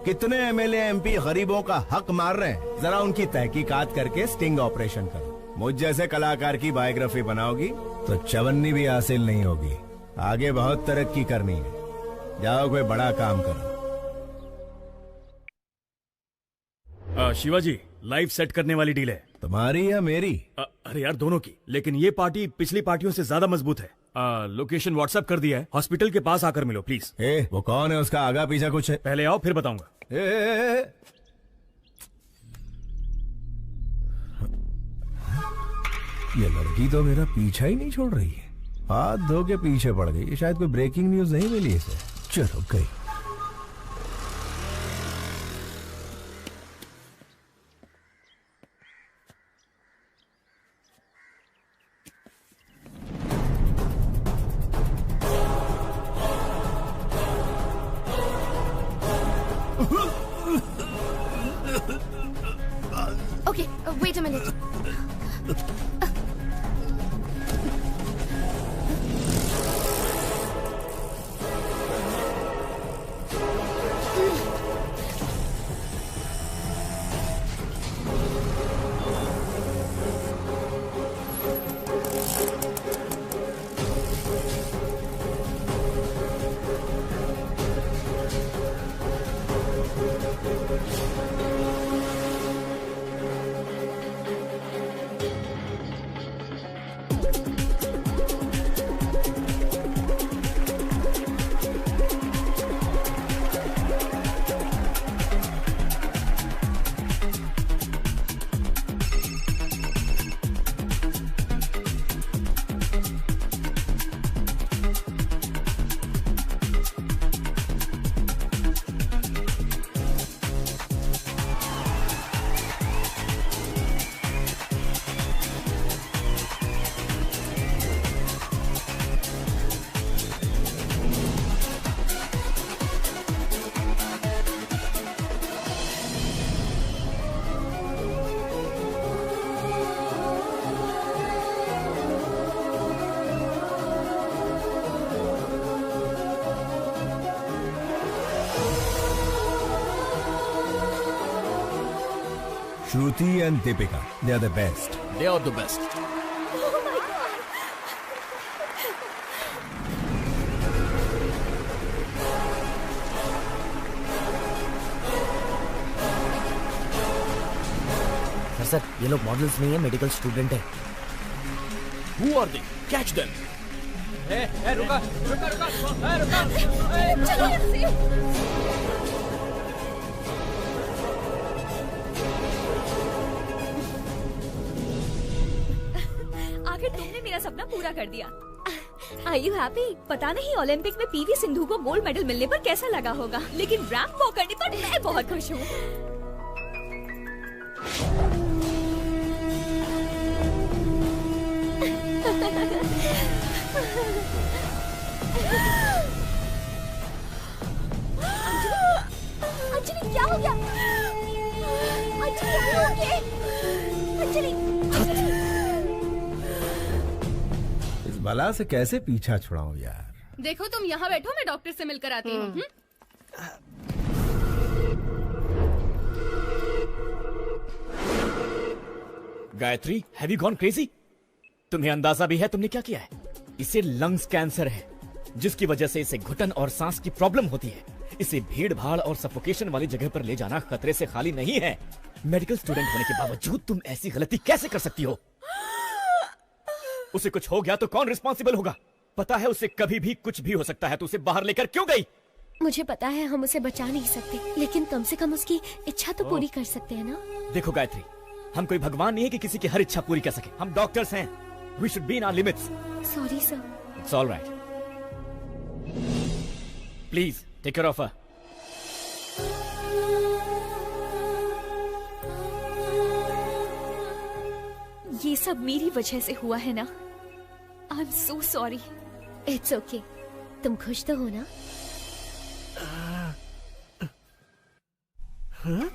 कितने एमएलए एमपी गरीबों का हक मार रहे हैं, जरा उनकी तहकीकात करके स्टिंग ऑपरेशन करो। मुझ जैसे कलाकार की बायोग्राफी बनाओगी तो चवन्नी भी हासिल नहीं होगी। आगे बहुत तरक्की करनी है, जाओ कोई बड़ा काम करो। शिवाजी, लाइव सेट करने वाली डील है। तुम्हारी या मेरी? अरे यार दोनों की, लेकिन ये पार्टी पिछली पार्टियों से ज्यादा मजबूत है। लोकेशन व्हाट्सएप कर दिया है, हॉस्पिटल के पास आकर मिलो प्लीज। वो कौन है, उसका आगा पीछा कुछ है? पहले आओ फिर बताऊंगा। ये लड़की तो मेरा पीछा ही नहीं छोड़ रही है, हाथ धो के पीछे पड़ गई। शायद कोई ब्रेकिंग न्यूज नहीं मिली इसे। चलो गई। Okay, wait a minute. Shruti and Deepika, they are the best. They are the best. Sir ये लोग मॉडल्स नहीं है, मेडिकल स्टूडेंट है। Who are they? Catch them. रुका रुका रुका रुका। आखिर तुमने मेरा सपना पूरा कर दिया। Are you happy? पता नहीं ओलंपिक में पीवी सिंधु को गोल्ड मेडल मिलने पर कैसा लगा होगा, लेकिन रैंप वॉक करने पर मैं बहुत खुश हूँ। अंजलि क्या हो गया? Anjali are you okay? Anjali बला से कैसे पीछा छुड़ाऊं यार। देखो तुम यहाँ बैठो, मैं डॉक्टर से मिलकर आती हूँ। Gayatri, have you gone crazy? तुम्हें अंदाजा भी है तुमने क्या किया है? इसे लंग्स कैंसर है, जिसकी वजह से इसे घुटन और सांस की प्रॉब्लम होती है। इसे भीड़ भाड़ और सफोकेशन वाली जगह पर ले जाना खतरे से खाली नहीं है। मेडिकल स्टूडेंट होने के बावजूद तुम ऐसी गलती कैसे कर सकती हो? उसे कुछ हो गया तो कौन रिस्पॉन्सिबल होगा? पता है उसे कभी भी कुछ भी हो सकता है, तो उसे बाहर लेकर क्यों गई? मुझे पता है हम उसे बचा नहीं सकते, लेकिन कम से कम उसकी इच्छा तो पूरी कर सकते हैं ना। देखो गायत्री, हम कोई भगवान नहीं है कि किसी की हर इच्छा पूरी कर सके। हम डॉक्टर्स हैं। We should be in our limits. Sorry, sir. It's all right. Please, take care of her. ये सब मेरी वजह से हुआ है ना। I'm so sorry. It's okay. तुम खुश तो हो ना? हाँ?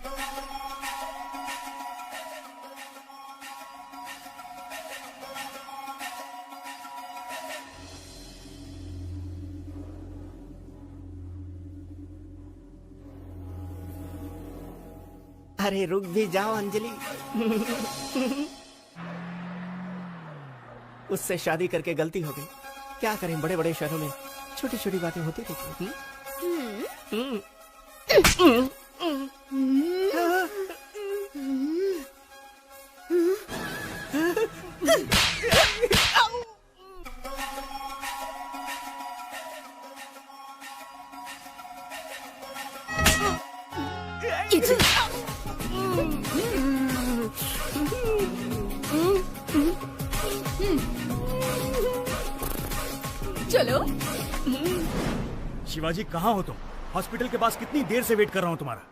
अरे रुक भी जाओ अंजलि। उससे शादी करके गलती हो गई। क्या करें, बड़े बड़े शहरों में छोटी छोटी बातें होती रहती हैं। चलो। शिवाजी कहाँ हो तुम? हॉस्पिटल के पास कितनी देर से वेट कर रहा हूँ तुम्हारा।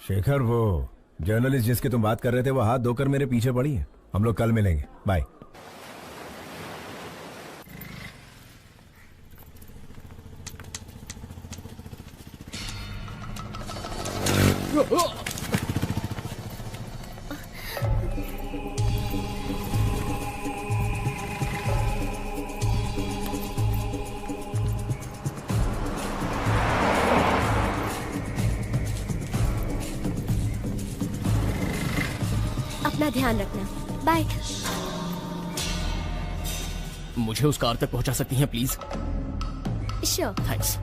शेखर, वो जर्नलिस्ट जिसकी तुम बात कर रहे थे वो हाथ धोकर मेरे पीछे पड़ी है। हम लोग कल मिलेंगे। बाय। अपना ध्यान रखना। बाय। मुझे उस कार तक पहुंचा सकती हैं प्लीज? श्योर। थैंक्स।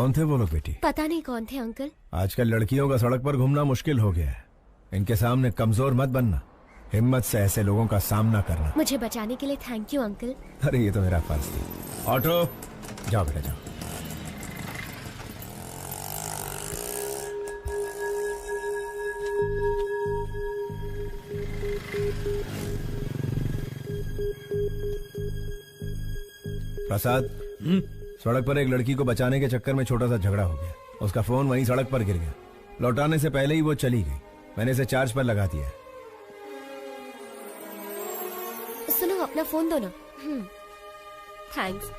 कौन थे वो लोग बेटी? पता नहीं कौन थे अंकल। आजकल लड़कियों का सड़क पर घूमना मुश्किल हो गया है। इनके सामने कमजोर मत बनना, हिम्मत से ऐसे लोगों का सामना करना। मुझे बचाने के लिए थैंक यू अंकल। अरे ये तो मेरा फर्ज थी। ऑटो जाओ बेटा जाओ। प्रसाद, सड़क पर एक लड़की को बचाने के चक्कर में छोटा सा झगड़ा हो गया। उसका फोन वहीं सड़क पर गिर गया। लौटाने से पहले ही वो चली गई। मैंने इसे चार्ज पर लगा दिया। सुनो, अपना फोन दो ना। थैंक्स।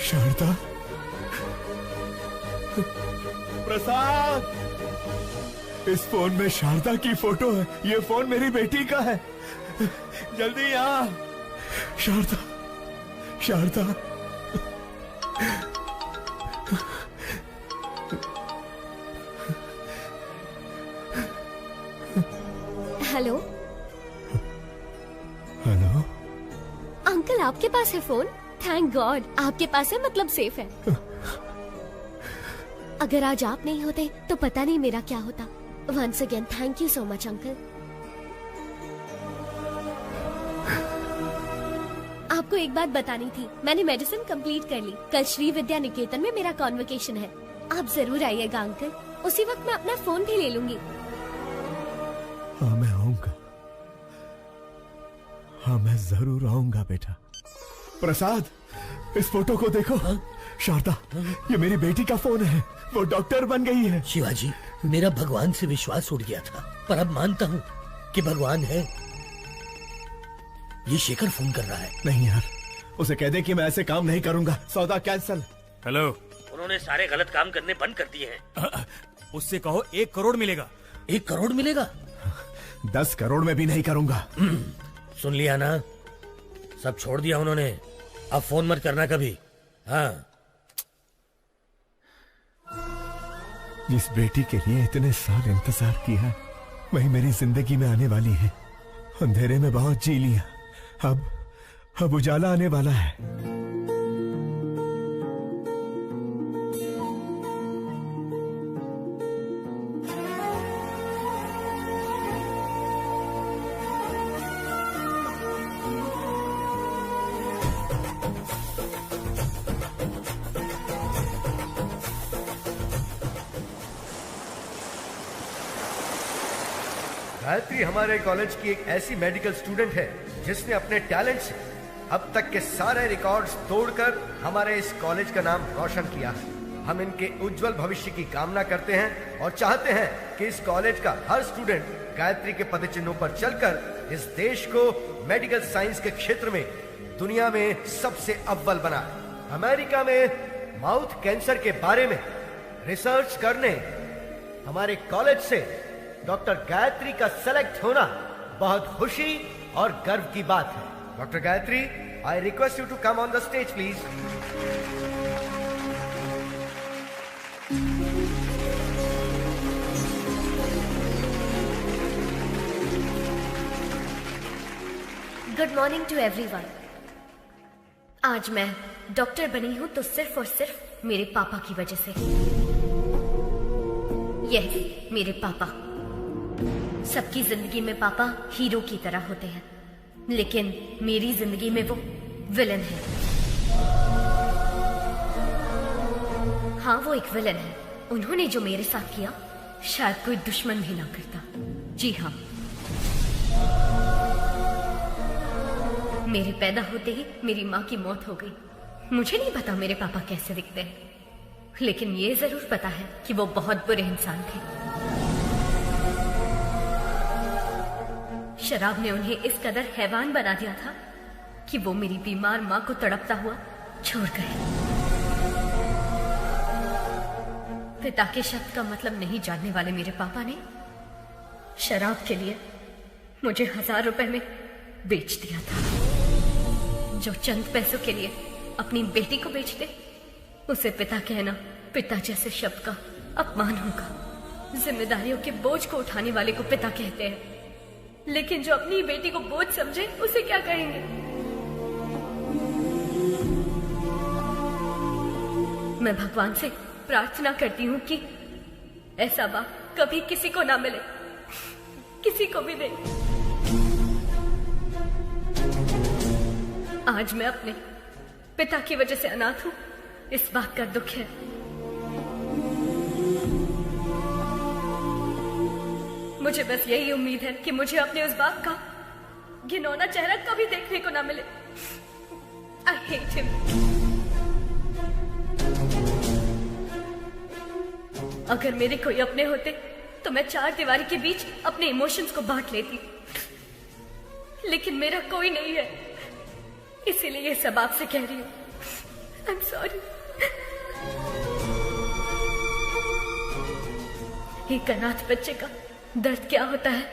शारदा, प्रसाद, इस फोन में शारदा की फोटो है। ये फोन मेरी बेटी का है। जल्दी आ। Sharada, Sharada. Hello. Hello uncle, आपके पास है फोन? थैंक गॉड, आपके पास है मतलब सेफ है। अगर आज आप नहीं होते तो पता नहीं मेरा क्या होता। Once again thank you so much uncle. आपको एक बात बतानी थी, मैंने मेडिसिन कंप्लीट कर ली। कल श्री विद्या निकेतन में मेरा कॉन्वोकेशन है। आप जरूर आइएगा अंकल। उसी वक्त मैं अपना फोन भी ले लूंगी। हाँ मैं आऊंगा। हाँ मैं जरूर आऊंगा बेटा। प्रसाद, इस फोटो को देखो। शारदा, ये मेरी बेटी का फोन है। वो डॉक्टर बन गई है। शिवाजी, मेरा भगवान से विश्वास उड़ गया था, पर अब मानता हूँ कि भगवान है। ये शेखर फोन कर रहा है। नहीं यार, उसे कह दे कि मैं ऐसे काम नहीं करूंगा। सौदा कैंसल। हेलो। उन्होंने सारे गलत काम करने बंद कर दिए हैं। उससे कहो 1 करोड़ मिलेगा। 1 करोड़ मिलेगा? 10 करोड़ में भी नहीं करूंगा। सुन लिया ना, सब छोड़ दिया उन्होंने। अब फोन मत करना कभी। हाँ। जिस बेटी के लिए इतने साल इंतजार किया, वही मेरी जिंदगी में आने वाली है। अंधेरे में बहुत जी लिया, अब उजाला आने वाला है। गायत्री हमारे कॉलेज की एक ऐसी मेडिकल स्टूडेंट है जिसने अपने टैलेंट से अब तक के सारे रिकॉर्ड्स तोड़कर हमारे इस कॉलेज का नाम रोशन किया है। हम इनके उज्जवल भविष्य की कामना करते हैं और चाहते हैं कि इस कॉलेज का हर स्टूडेंट गायत्री के पदचिन्हों पर चलकर इस देश को मेडिकल साइंस के क्षेत्र में दुनिया में सबसे अव्वल बनाए। अमेरिका में माउथ कैंसर के बारे में रिसर्च करने हमारे कॉलेज से डॉक्टर गायत्री का सेलेक्ट होना बहुत खुशी और गर्व की बात है। Doctor Gayatri, I request you to come on the stage please. Good morning to everyone. आज मैं डॉक्टर बनी हूं तो सिर्फ और सिर्फ मेरे पापा की वजह से। यह मेरे पापा। सबकी जिंदगी में पापा हीरो की तरह होते हैं, लेकिन मेरी जिंदगी में वो विलन है। हाँ, वो एक विलन है। उन्होंने जो मेरे साथ किया शायद कोई दुश्मन भी ना करता। जी हाँ, मेरे पैदा होते ही मेरी माँ की मौत हो गई। मुझे नहीं पता मेरे पापा कैसे दिखते हैं, लेकिन ये जरूर पता है कि वो बहुत बुरे इंसान थे। शराब ने उन्हें इस कदर हैवान बना दिया था कि वो मेरी बीमार माँ को तड़पता हुआ छोड़ गए। पिता के शब्द का मतलब नहीं जानने वाले मेरे पापा ने शराब के लिए मुझे 1000 रुपए में बेच दिया था। जो चंद पैसों के लिए अपनी बेटी को बेच दे, उसे पिता कहना पिता जैसे शब्द का अपमान होगा। जिम्मेदारियों के बोझ को उठाने वाले को पिता कहते हैं, लेकिन जो अपनी बेटी को बोझ समझे उसे क्या कहेंगे? मैं भगवान से प्रार्थना करती हूँ कि ऐसा बाप कभी किसी को ना मिले, किसी को भी नहीं। आज मैं अपने पिता की वजह से अनाथ हूँ, इस बात का दुख है। मुझे बस यही उम्मीद है कि मुझे अपने उस बाप का घिनौना चेहरा कभी देखने को ना मिले। I hate him। अगर मेरे कोई अपने होते तो मैं 4 दीवारी के बीच अपने इमोशंस को बांट लेती, लेकिन मेरा कोई नहीं है, इसीलिए ये सब आपसे कह रही हूँ। I'm sorry। एक अनाथ बच्चे का दर्द क्या होता है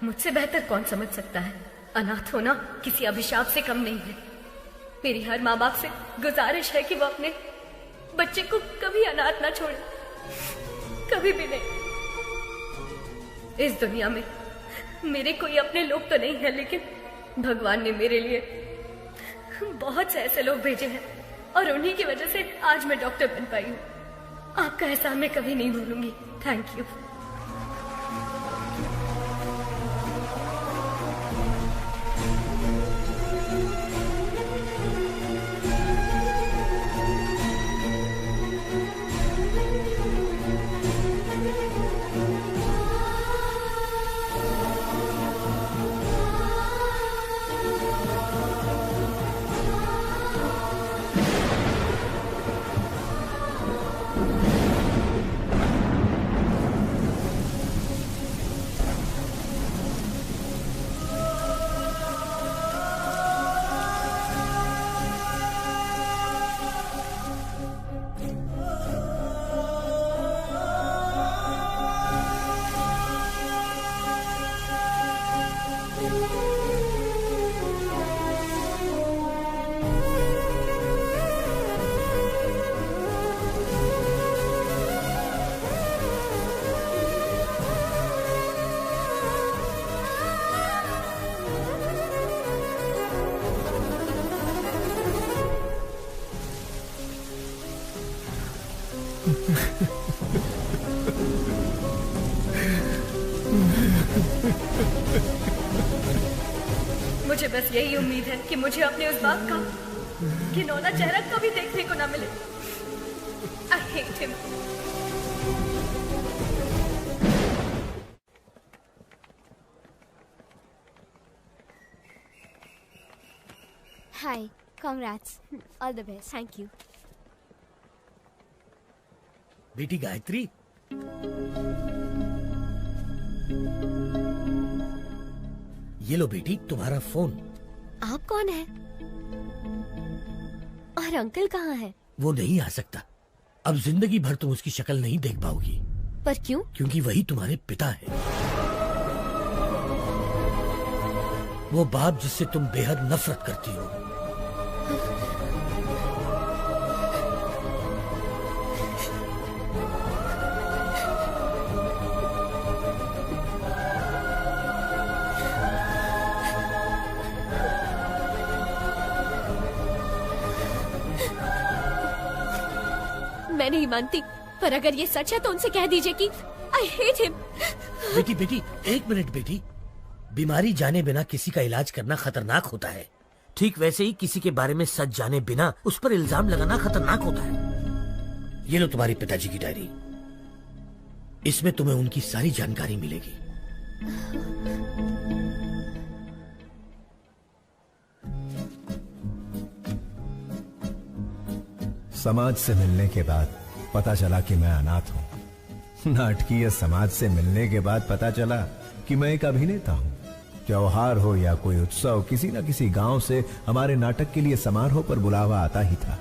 मुझसे बेहतर कौन समझ सकता है। अनाथ होना किसी अभिशाप से कम नहीं है। मेरी हर माँ बाप से गुजारिश है कि वो अपने बच्चे को कभी अनाथ ना छोड़े, कभी भी नहीं। इस दुनिया में मेरे कोई अपने लोग तो नहीं है, लेकिन भगवान ने मेरे लिए बहुत से ऐसे लोग भेजे हैं और उन्हीं की वजह से आज मैं डॉक्टर बन पाई हूँ। आपका एहसान मैं कभी नहीं भूलूंगी। Thank you. मुझे बस यही उम्मीद है कि मुझे अपने उस बाप का घिनौना चेहरा कभी देखने को ना मिले। I hate him। Hi, congrats. All the best. Thank you। बेटी गायत्री, ये लो बेटी तुम्हारा फोन। आप कौन है? और अंकल कहाँ है? वो नहीं आ सकता। अब जिंदगी भर तुम उसकी शक्ल नहीं देख पाओगी। पर क्यों? क्योंकि वही तुम्हारे पिता है, वो बाप जिससे तुम बेहद नफरत करती हो। मैं नहीं मानती, पर अगर ये सच है तो उनसे कह दीजिए कि I hate him। बेटी बेटी एक मिनट बेटी, बीमारी जाने बिना किसी का इलाज करना खतरनाक होता है। ठीक वैसे ही किसी के बारे में सच जाने बिना उस पर इल्जाम लगाना खतरनाक होता है। ये लो तुम्हारे पिताजी की डायरी, इसमें तुम्हें उनकी सारी जानकारी मिलेगी। समाज से मिलने के बाद पता चला कि मैं अनाथ हूं। नाटकीय समाज से मिलने के बाद पता चला कि मैं एक अभिनेता हूं। त्योहार हो या कोई उत्सव, किसी न किसी गांव से हमारे नाटक के लिए समारोह पर बुलावा आता ही था।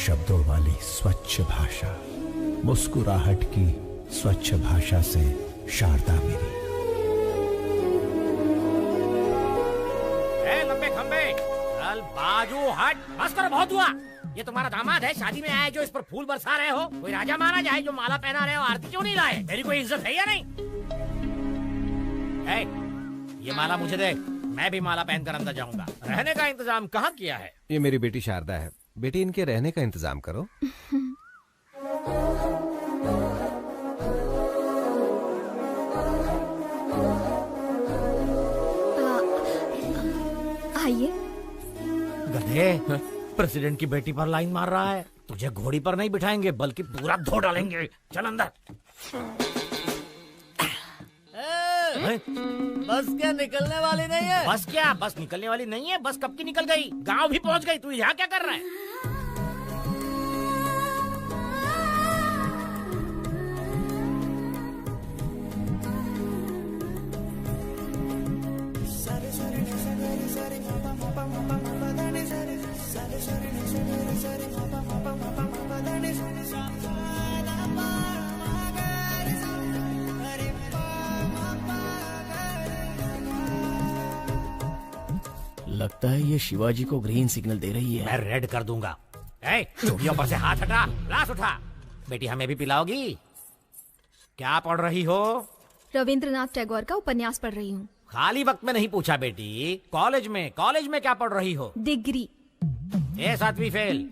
शब्दों वाली स्वच्छ भाषा, मुस्कुराहट की स्वच्छ भाषा से शारदा मेरी। लंबे खंबे चल बाजू हट, बस करो, बहुत हुआ। ये तुम्हारा दामाद है, शादी में आए जो इस पर फूल बरसा रहे हो? कोई राजा महाराजा है जो माला पहना रहे हो? आरती क्यों नहीं लाए? मेरी कोई इज्जत है या नहीं? ये माला मुझे दे, मैं भी माला पहनकर अंदर जाऊंगा। रहने का इंतजाम कहाँ किया है? ये मेरी बेटी शारदा है, बेटी इनके रहने का इंतजाम करो। आइए। गधे, प्रेसिडेंट की बेटी पर लाइन मार रहा है। तुझे घोड़ी पर नहीं बिठाएंगे बल्कि पूरा धो डालेंगे। चल अंदर। बस क्या निकलने वाली नहीं है? बस क्या? बस निकलने वाली नहीं है? बस कब की निकल गई, गांव भी पहुंच गई। तू यहाँ क्या कर रहा है? लगता है ये शिवाजी को ग्रीन सिग्नल दे रही है। मैं रेड कर दूंगा। चूड़ियों पर से हाथ हटा, ग्लास उठा। बेटी हमें भी पिलाओगी? क्या पढ़ रही हो? रविंद्रनाथ टैगोर का उपन्यास पढ़ रही हूँ। खाली वक्त में नहीं पूछा बेटी, कॉलेज में क्या पढ़ रही हो? डिग्री। 7वीं फेल।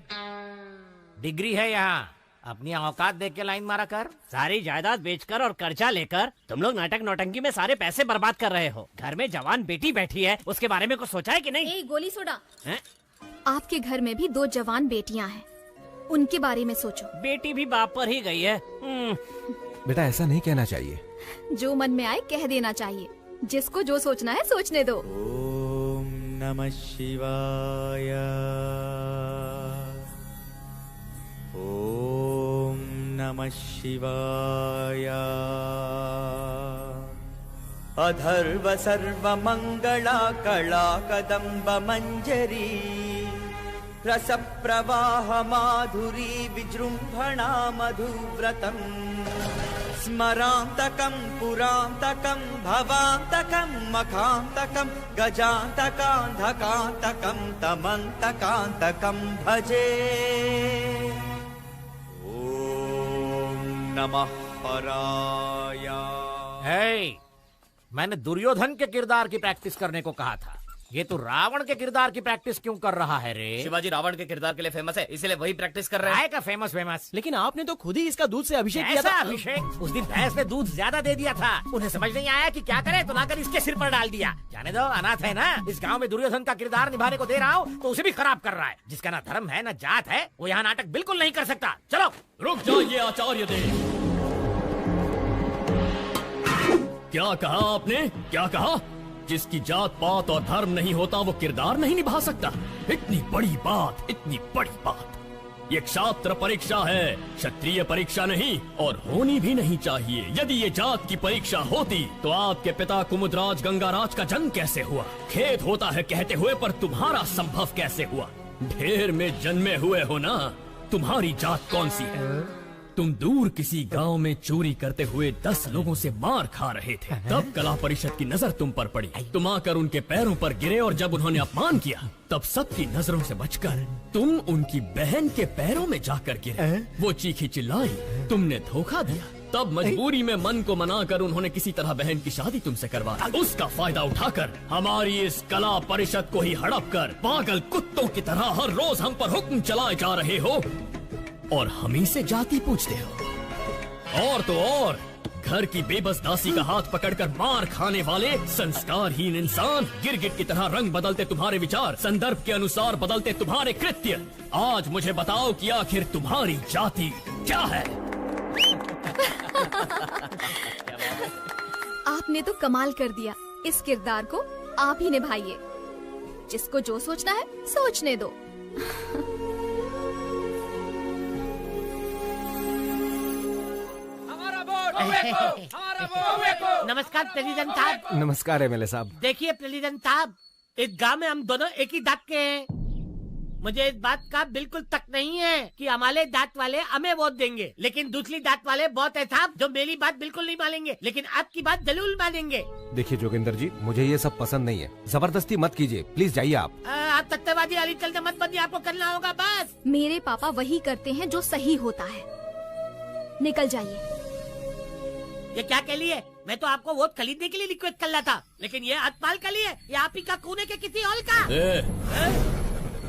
डिग्री है यहाँ। अपनी औकात देख के लाइन मारा कर। सारी जायदाद बेचकर और कर्जा लेकर तुम लोग नाटक नौटंकी में सारे पैसे बर्बाद कर रहे हो। घर में जवान बेटी बैठी है, उसके बारे में कुछ सोचा है कि नहीं? गोली सोडा। आपके घर में भी 2 जवान बेटियां हैं, उनके बारे में सोचो। बेटी भी बाप पर ही गई है। बेटा ऐसा नहीं कहना चाहिए। जो मन में आए कह देना चाहिए। जिसको जो सोचना है सोचने दो। ओम नमः शिवाय। ओम नमः शिवाय। अधर्व सर्व मंगला कला कदम्ब मंजरी रस प्रवाह माधुरी विजृंभणा मधुव्रतम् स्मरांतकं पुरांतकं भवांतकं मखांतकं गजांतकांधकांतकं तमंतकांतकं भजे। नमः पराय। मैंने दुर्योधन के किरदार की प्रैक्टिस करने को कहा था। ये तो रावण के किरदार की प्रैक्टिस क्यों कर रहा है रे? शिवाजी रावण के किरदार के लिए फेमस है, इसलिए वही प्रैक्टिस कर रहा है। का फेमस। लेकिन आपने तो खुद ही इसका दूध से अभिषेक किया था। अभिषेक? उस दिन भैंस ने दूध ज्यादा दे दिया था। उन्हें समझ नहीं आया कि क्या करे, तो लाकर इसके सिर पर डाल दिया। जाने दो, अनाथ है ना। इस गांव में दुर्योधन का किरदार निभाने को दे रहा हूँ तो उसे भी खराब कर रहा है। जिसका ना धर्म है ना जात है, वो यहाँ नाटक बिल्कुल नहीं कर सकता। चलो। रुक जाइए आचार्य देव। क्या कहा आपने? क्या कहा? जिसकी जात पात और धर्म नहीं होता वो किरदार नहीं निभा सकता? इतनी बड़ी बात, इतनी बड़ी बात। ये क्षात्र परीक्षा है, क्षत्रिय परीक्षा नहीं, और होनी भी नहीं चाहिए। यदि ये जात की परीक्षा होती तो आपके पिता कुमुदराज गंगाराज का जन्म कैसे हुआ? खेद होता है कहते हुए, पर तुम्हारा संभव कैसे हुआ? ढेर में जन्मे हुए हो ना। तुम्हारी जात कौन सी है? तुम दूर किसी गांव में चोरी करते हुए 10 लोगों से मार खा रहे थे। तब कला परिषद की नजर तुम पर पड़ी। तुम आकर उनके पैरों पर गिरे और जब उन्होंने अपमान किया तब सबकी नजरों से बचकर तुम उनकी बहन के पैरों में जाकर गिरे। वो चीखी चिल्लाई, तुमने धोखा दिया। तब मजबूरी में मन को मनाकर उन्होंने किसी तरह बहन की शादी तुमसे करवा दी। उसका फायदा उठाकर हमारी इस कला परिषद को ही हड़प कर पागल कुत्तों की तरह हर रोज हम पर हुक्म चलाए जा रहे हो और हम ही से जाति पूछते हो। और तो और घर की बेबस दासी का हाथ पकड़कर मार खाने वाले संस्कारहीन इंसान, गिरगिट की तरह रंग बदलते तुम्हारे विचार, संदर्भ के अनुसार बदलते तुम्हारे कृत्य। आज मुझे बताओ कि आखिर तुम्हारी जाति क्या है? आपने तो कमाल कर दिया। इस किरदार को आप ही निभाइए। जिसको जो सोचना है सोचने दो। नमस्कार प्रेसिडेंट साहब। नमस्कार एमएलए साहब। देखिए प्रेसिडेंट साहब, इस गांव में हम दोनों एक ही दांत के हैं। मुझे इस बात का बिल्कुल तक नहीं है कि हमारे दांत वाले हमें वोट देंगे, लेकिन दूसरी दांत वाले बहुत है साहब जो मेरी बात बिल्कुल नहीं मानेंगे, लेकिन आपकी बात जरूर मानेंगे। देखिए जोगिंदर जी, मुझे ये सब पसंद नहीं है, जबरदस्ती मत कीजिए, प्लीज जाइए आप। आप सत्यवादी अली चलते मत बनिए, आपको करना होगा बस। मेरे पापा वही करते हैं जो सही होता है। निकल जाइए। ये क्या कह लिए? मैं तो आपको वोट खरीदने के लिए रिक्वेस्ट कर रहा था, लेकिन ये अतपाल का लिए या आप ही का कूने के किसी और का।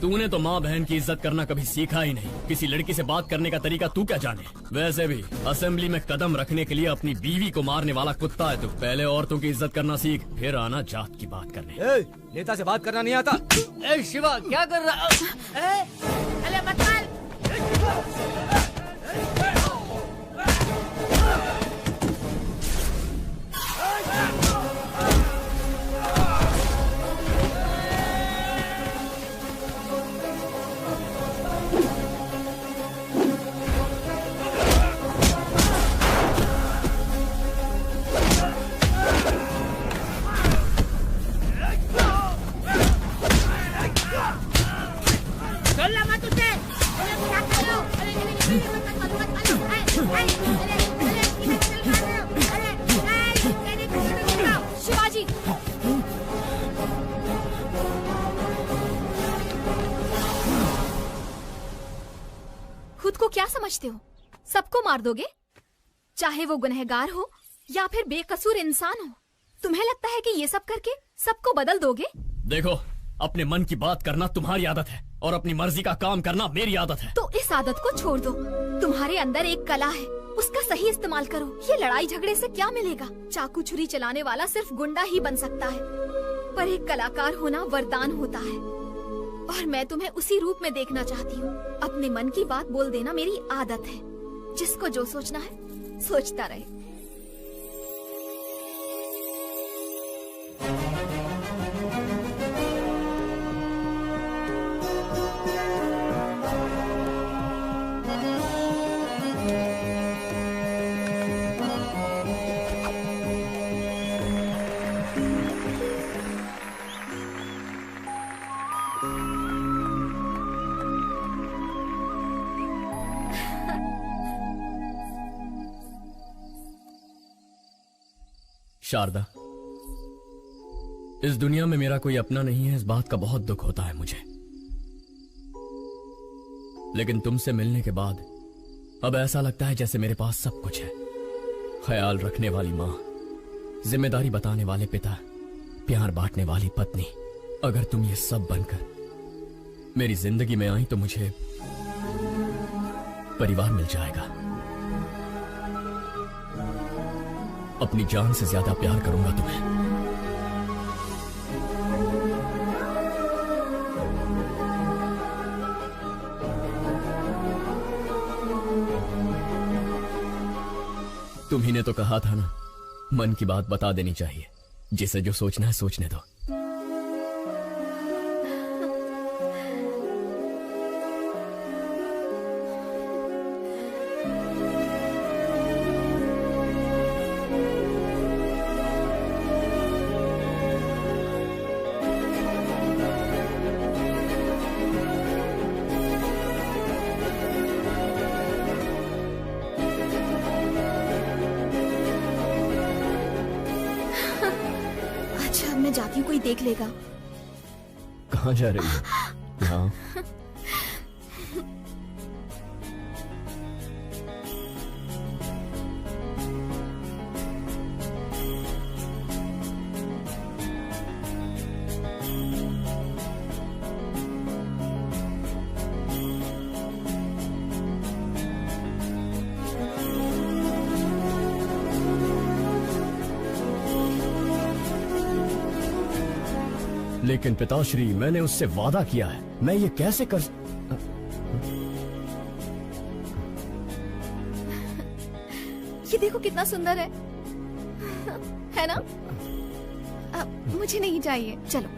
तूने तो माँ बहन की इज्जत करना कभी सीखा ही नहीं। किसी लड़की से बात करने का तरीका तू क्या जाने? वैसे भी असेंबली में कदम रखने के लिए अपनी बीवी को मारने वाला कुत्ता है तू। पहले औरतों की इज्जत करना सीख, फिर आना जात की बात करने। नेता से बात करना नहीं आता। शिवा क्या कर रहा? अरे मत मार। शिवाजी, खुद को क्या समझते हो? सबको मार दोगे, चाहे वो गुनहगार हो या फिर बेकसूर इंसान हो। तुम्हें लगता है कि ये सब करके सबको बदल दोगे? देखो, अपने मन की बात करना तुम्हारी आदत है और अपनी मर्जी का काम करना मेरी आदत है। तो इस आदत को छोड़ दो। तुम्हारे अंदर एक कला है, उसका सही इस्तेमाल करो। ये लड़ाई झगड़े से क्या मिलेगा? चाकू छुरी चलाने वाला सिर्फ गुंडा ही बन सकता है, पर एक कलाकार होना वरदान होता है, और मैं तुम्हें उसी रूप में देखना चाहती हूँ। अपने मन की बात बोल देना मेरी आदत है। जिसको जो सोचना है सोचता रहे। शारदा, इस दुनिया में मेरा कोई अपना नहीं है, इस बात का बहुत दुख होता है मुझे। लेकिन तुमसे मिलने के बाद अब ऐसा लगता है जैसे मेरे पास सब कुछ है। ख्याल रखने वाली माँ, जिम्मेदारी बताने वाले पिता, प्यार बांटने वाली पत्नी। अगर तुम ये सब बनकर मेरी जिंदगी में आई तो मुझे परिवार मिल जाएगा। अपनी जान से ज्यादा प्यार करूंगा तुम्हें। तुम्ही ने तो कहा था ना, मन की बात बता देनी चाहिए। जिसे जो सोचना है सोचने दो। जाती हूँ, कोई देख लेगा। कहाँ जा रही है? यहाँ। लेकिन पिताश्री, मैंने उससे वादा किया है, मैं ये कैसे कर... ये देखो कितना सुंदर है ना? मुझे नहीं चाहिए, चलो।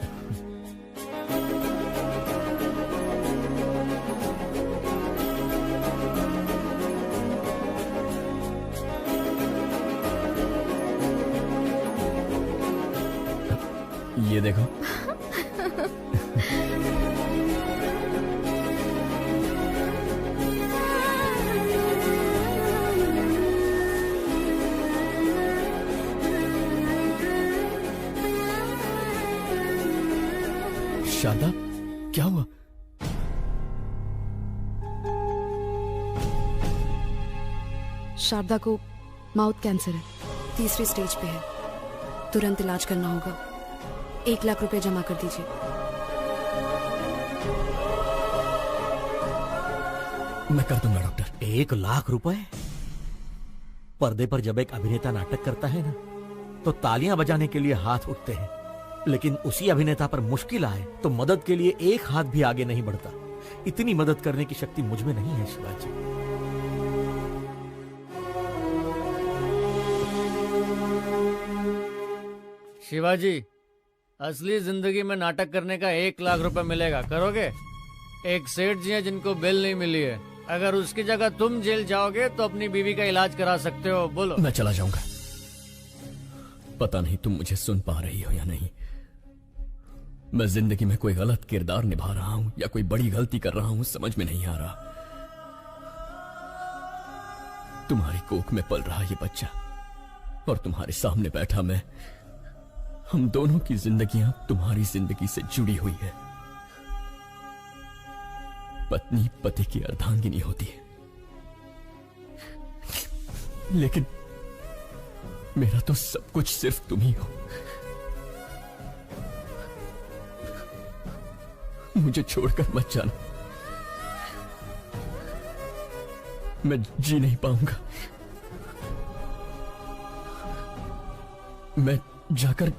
ये देखो। शारदा, क्या हुआ? शारदा को माउथ कैंसर है, 3री स्टेज पे है। तुरंत इलाज करना होगा। 1 लाख रुपए जमा कर दीजिए। मैं कर दूंगा डॉक्टर। 1 लाख रुपए? पर्दे पर जब एक अभिनेता नाटक करता है ना, तो तालियां बजाने के लिए हाथ उठते हैं, लेकिन उसी अभिनेता पर मुश्किल आए तो मदद के लिए एक हाथ भी आगे नहीं बढ़ता। इतनी मदद करने की शक्ति मुझ में नहीं है शिवाजी। शिवाजी, असली जिंदगी में नाटक करने का 1 लाख रुपए मिलेगा, करोगे? एक सेठ जी हैं जिनको बेल नहीं मिली है। अगर उसकी जगह तुम जेल जाओगे तो अपनी बीवी का इलाज करा सकते हो। बोलो। मैं चला जाऊंगा। पता नहीं तुम मुझे सुन पा रही हो या नहीं। मैं जिंदगी में कोई गलत किरदार निभा रहा हूं या कोई बड़ी गलती कर रहा हूं, समझ में नहीं आ रहा। तुम्हारी कोख में पल रहा ये बच्चा और तुम्हारे सामने बैठा मैं, हम दोनों की जिंदगियां तुम्हारी जिंदगी से जुड़ी हुई है। पत्नी पति की अर्धांगिनी होती है, लेकिन मेरा तो सब कुछ सिर्फ तुम ही हो। मुझे छोड़कर मत जाना, मैं जी नहीं पाऊंगा। मैं जाकर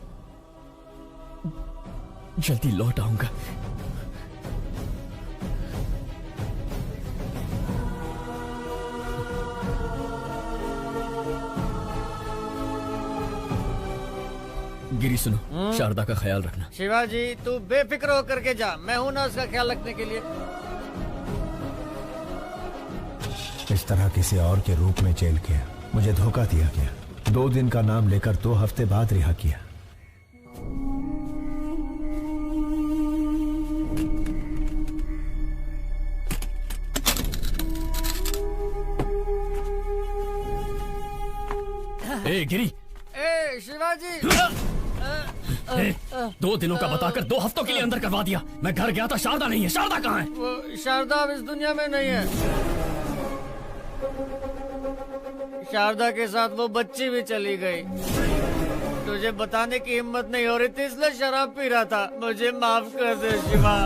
जल्दी लौट आऊंगा। गिरी सुनो, शारदा का ख्याल रखना। शिवाजी, तू बेफिक्र होकर के जा, मैं हूं ना उसका ख्याल रखने के लिए। इस तरह किसी और के रूप में जेल किया, मुझे धोखा दिया गया। 2 दिन का नाम लेकर 2 हफ्ते बाद रिहा किया। ए गिरी, ए शिवाजी, 2 दिनों का बताकर 2 हफ्तों के लिए अंदर करवा दिया। मैं घर गया था, शारदा नहीं है। शारदा कहाँ है? वो शारदा अब इस दुनिया में नहीं है। शारदा के साथ वो बच्ची भी चली गई। तुझे बताने की हिम्मत नहीं हो रही थी, इसलिए शराब पी रहा था। मुझे माफ कर दे शिवा।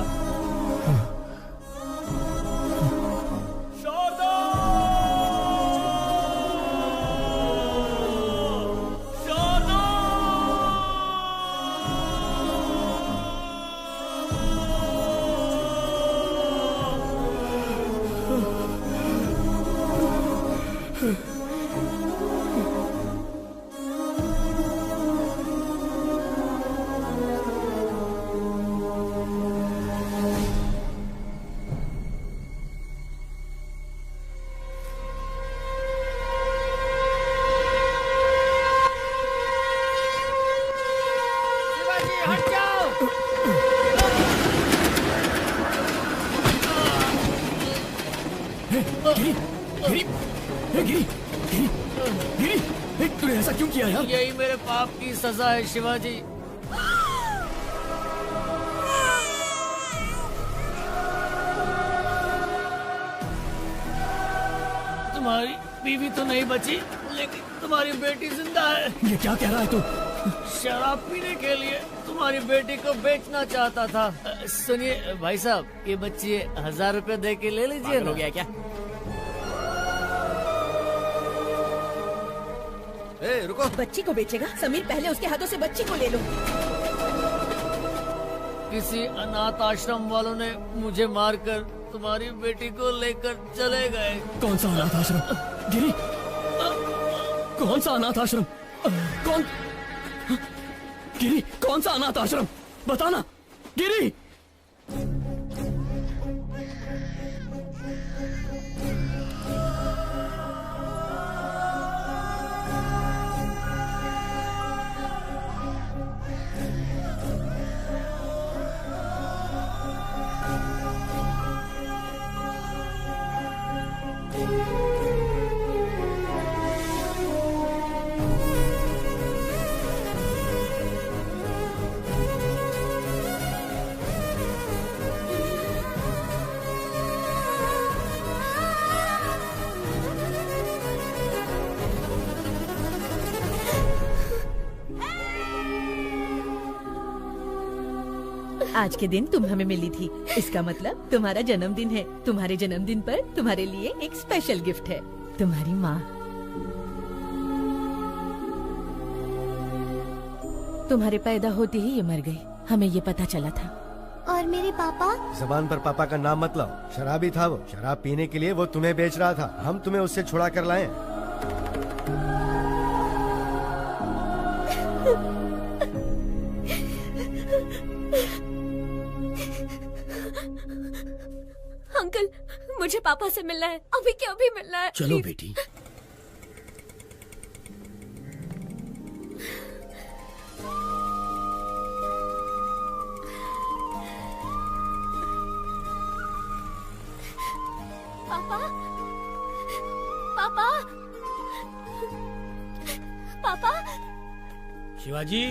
तूने ऐसा क्यों किया यार? यही मेरे पाप की सजा है शिवाजी। तुम्हारी बीवी तो नहीं बची, लेकिन तुम्हारी बेटी जिंदा है। ये क्या कह रहा है तू? शराब पीने के लिए तुम्हारी बेटी को बेचना चाहता था। सुनिए भाई साहब, ये बच्ची 1000 रुपए दे के ले लीजिए। हो गया क्या? रुको। बच्ची को बेचेगा? समीर, पहले उसके हाथों से बच्ची को ले लो। किसी अनाथ आश्रम वालों ने मुझे मारकर तुम्हारी बेटी को लेकर चले गए। कौन सा अनाथ आश्रम? गिरी, कौन सा अनाथ आश्रम? कौन? गिरी, कौन सा अनाथ आश्रम? बताना गिरी। आज के दिन तुम हमें मिली थी, इसका मतलब तुम्हारा जन्मदिन है। तुम्हारे जन्मदिन पर तुम्हारे लिए एक स्पेशल गिफ्ट है, तुम्हारी माँ। तुम्हारे पैदा होते ही ये मर गई, हमें ये पता चला था। और मेरे पापा? जबान पर पापा का नाम मत लाओ, शराबी था वो। शराब पीने के लिए वो तुम्हें बेच रहा था, हम तुम्हें उससे छुड़ा कर लाए। अंकल, मुझे पापा से मिलना है, अभी क्या अभी मिलना है। चलो बेटी। पापा, पापा, पापा। शिवाजी,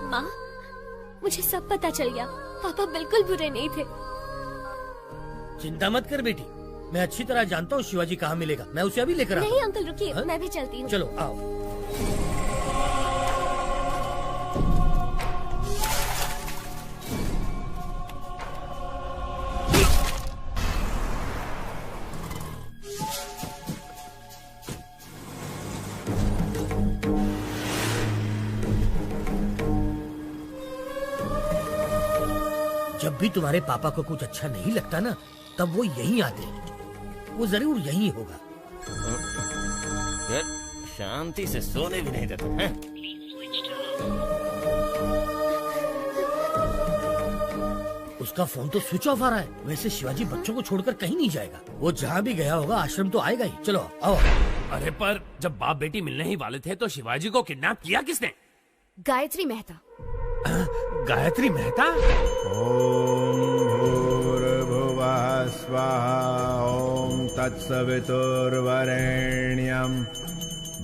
माँ, मुझे सब पता चल गया। पापा बिल्कुल बुरे नहीं थे। चिंता मत कर बेटी, मैं अच्छी तरह जानता हूँ शिवाजी कहाँ मिलेगा। मैं उसे अभी लेकर आता हूँ। नहीं अंकल रुकिए, मैं भी चलती हूँ। चलो आओ। जब भी तुम्हारे पापा को कुछ अच्छा नहीं लगता ना, तब वो यहीं आते हैं। वो जरूर यहीं होगा। यार शांति से सोने भी नहीं देते हैं। उसका फोन तो स्विच ऑफ आ रहा है। वैसे शिवाजी बच्चों को छोड़कर कहीं नहीं जाएगा। वो जहाँ भी गया होगा आश्रम तो आएगा ही। चलो आओ। अरे पर जब बाप बेटी मिलने ही वाले थे तो शिवाजी को किडनैप किया किसने? गायत्री मेहता। गायत्री मेहता? ओम भूर्भुवः स्वाहा ओम तत्सवितुर्वरेण्यं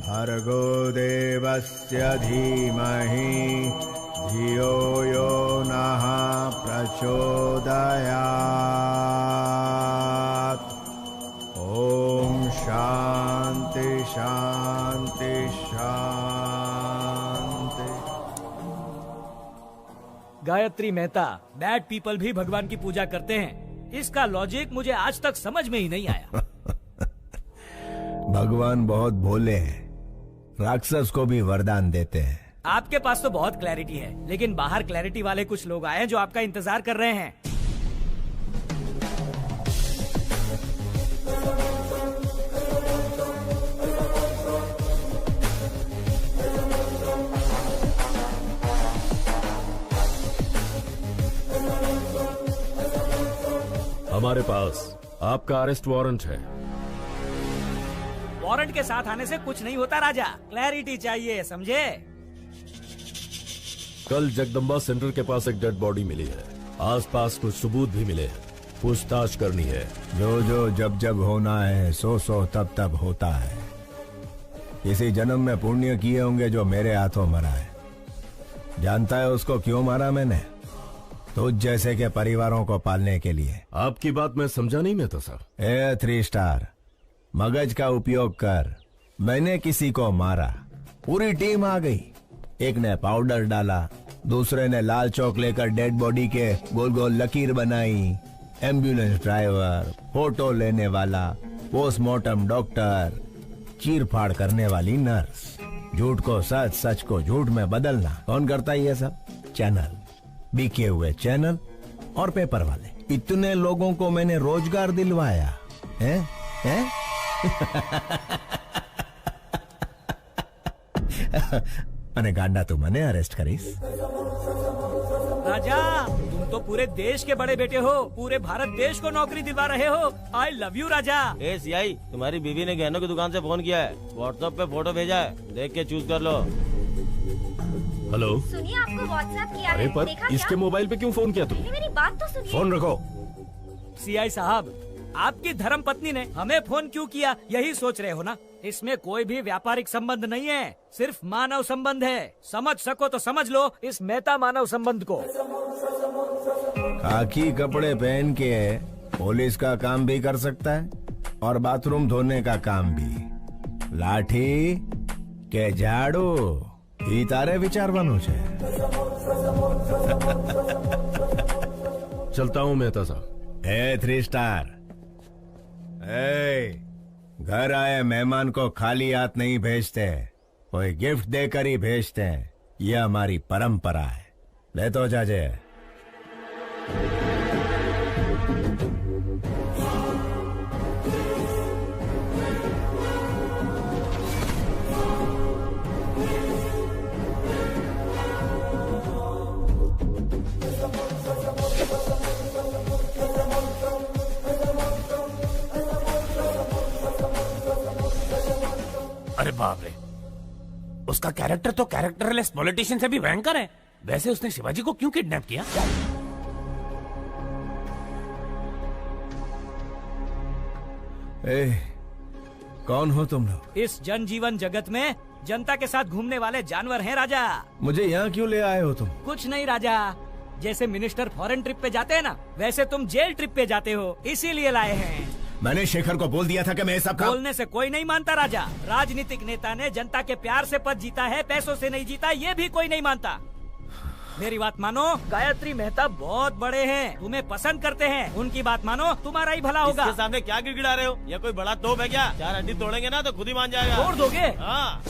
भर्गो देवस्य धीमहि धियो यो नः प्रचोदयात्। ओम शांति शांति शांति। गायत्री मेहता, बैड पीपल भी भगवान की पूजा करते हैं। इसका लॉजिक मुझे आज तक समझ में ही नहीं आया। भगवान बहुत भोले हैं, राक्षस को भी वरदान देते हैं। आपके पास तो बहुत क्लैरिटी है, लेकिन बाहर क्लैरिटी वाले कुछ लोग आए हैं जो आपका इंतजार कर रहे हैं। हमारे पास आपका अरेस्ट वारंट है। वारंट के साथ आने से कुछ नहीं होता राजा, क्लैरिटी चाहिए, समझे? कल जगदम्बा सेंटर के पास एक डेड बॉडी मिली है। आसपास कुछ सबूत भी मिले हैं, पूछताछ करनी है। जो जो जब जब होना है, सो सो तब तब होता है। किसी जन्म में पुण्य किए होंगे जो मेरे हाथों मरा है। जानता है उसको क्यों मारा मैंने? तुझ जैसे के परिवारों को पालने के लिए। आपकी बात मैं समझा नहीं मैं तो सर। 3 स्टार मगज का उपयोग कर। मैंने किसी को मारा, पूरी टीम आ गई। एक ने पाउडर डाला, दूसरे ने लाल चौक लेकर डेड बॉडी के गोल गोल लकीर बनाई। एम्बुलेंस ड्राइवर, फोटो लेने वाला, पोस्टमार्टम डॉक्टर, चीर फाड़ करने वाली नर्स। झूठ को सच, सच को झूठ में बदलना कौन करता है ये सब? चैनल, बिके हुए चैनल और पेपर वाले। इतने लोगों को मैंने रोजगार दिलवाया है? અને ગાંડા તું મને અરેસ્ટ કરીશ? राजा, तुम तो पूरे देश के बड़े बेटे हो, पूरे भारत देश को नौकरी दिलवा रहे हो। आई love you Raja. A CI, तुम्हारी बीवी ने गहनों की दुकान से फोन किया है, व्हाट्सएप पे फोटो भेजा है, देख के चूज कर लो। हेलो, सुनिए, आपको व्हाट्सएप किया अरे है, पर देखा इसके क्या? मोबाइल पे क्यों फोन किया तुमने? मेरी बात तो सुनिए। फोन रखो। सीआई साहब, आपकी धर्म पत्नी ने हमें फोन क्यों किया, यही सोच रहे हो ना? इसमें कोई भी व्यापारिक संबंध नहीं है, सिर्फ मानव संबंध है। समझ सको तो समझ लो इस मेहता मानव संबंध को। खाकी कपड़े पहन के पुलिस का काम भी कर सकता है और बाथरूम धोने का काम भी। लाठी के झाड़ू ई तारे विचारવાનું છે। चलता हूँ मेहता साहब। ए 3 स्टार, घर आए मेहमान को खाली हाथ नहीं भेजते, कोई गिफ्ट देकर ही भेजते हैं। यह हमारी परंपरा है। ले तो जाजे। अरे बाप रे, उसका कैरेक्टर तो कैरेक्टरलेस पॉलिटिशियन से भी भयंकर है। वैसे उसने शिवाजी को क्यों किडनैप किया? कौन हो तुम लोग? इस जनजीवन जगत में जनता के साथ घूमने वाले जानवर हैं राजा। मुझे यहाँ क्यों ले आए हो तुम? कुछ नहीं राजा, जैसे मिनिस्टर फॉरेन ट्रिप पे जाते हैं ना, वैसे तुम जेल ट्रिप पे जाते हो, इसीलिए लाए हैं। मैंने शेखर को बोल दिया था कि मैं सब काम... बोलने से कोई नहीं मानता राजा। राजनीतिक नेता ने जनता के प्यार से पद जीता है, पैसों से नहीं जीता, ये भी कोई नहीं मानता। मेरी बात मानो, गायत्री मेहता बहुत बड़े हैं, तुम्हें पसंद करते हैं, उनकी बात मानो, तुम्हारा ही भला होगा। इसके सामने क्या गिड़गिड़ा रहे हो? ये कोई बड़ा तोप है क्या? 4 हड्डी तोड़ेंगे ना तो खुद ही मान जाएगा। तोड़ दोगे? हाँ।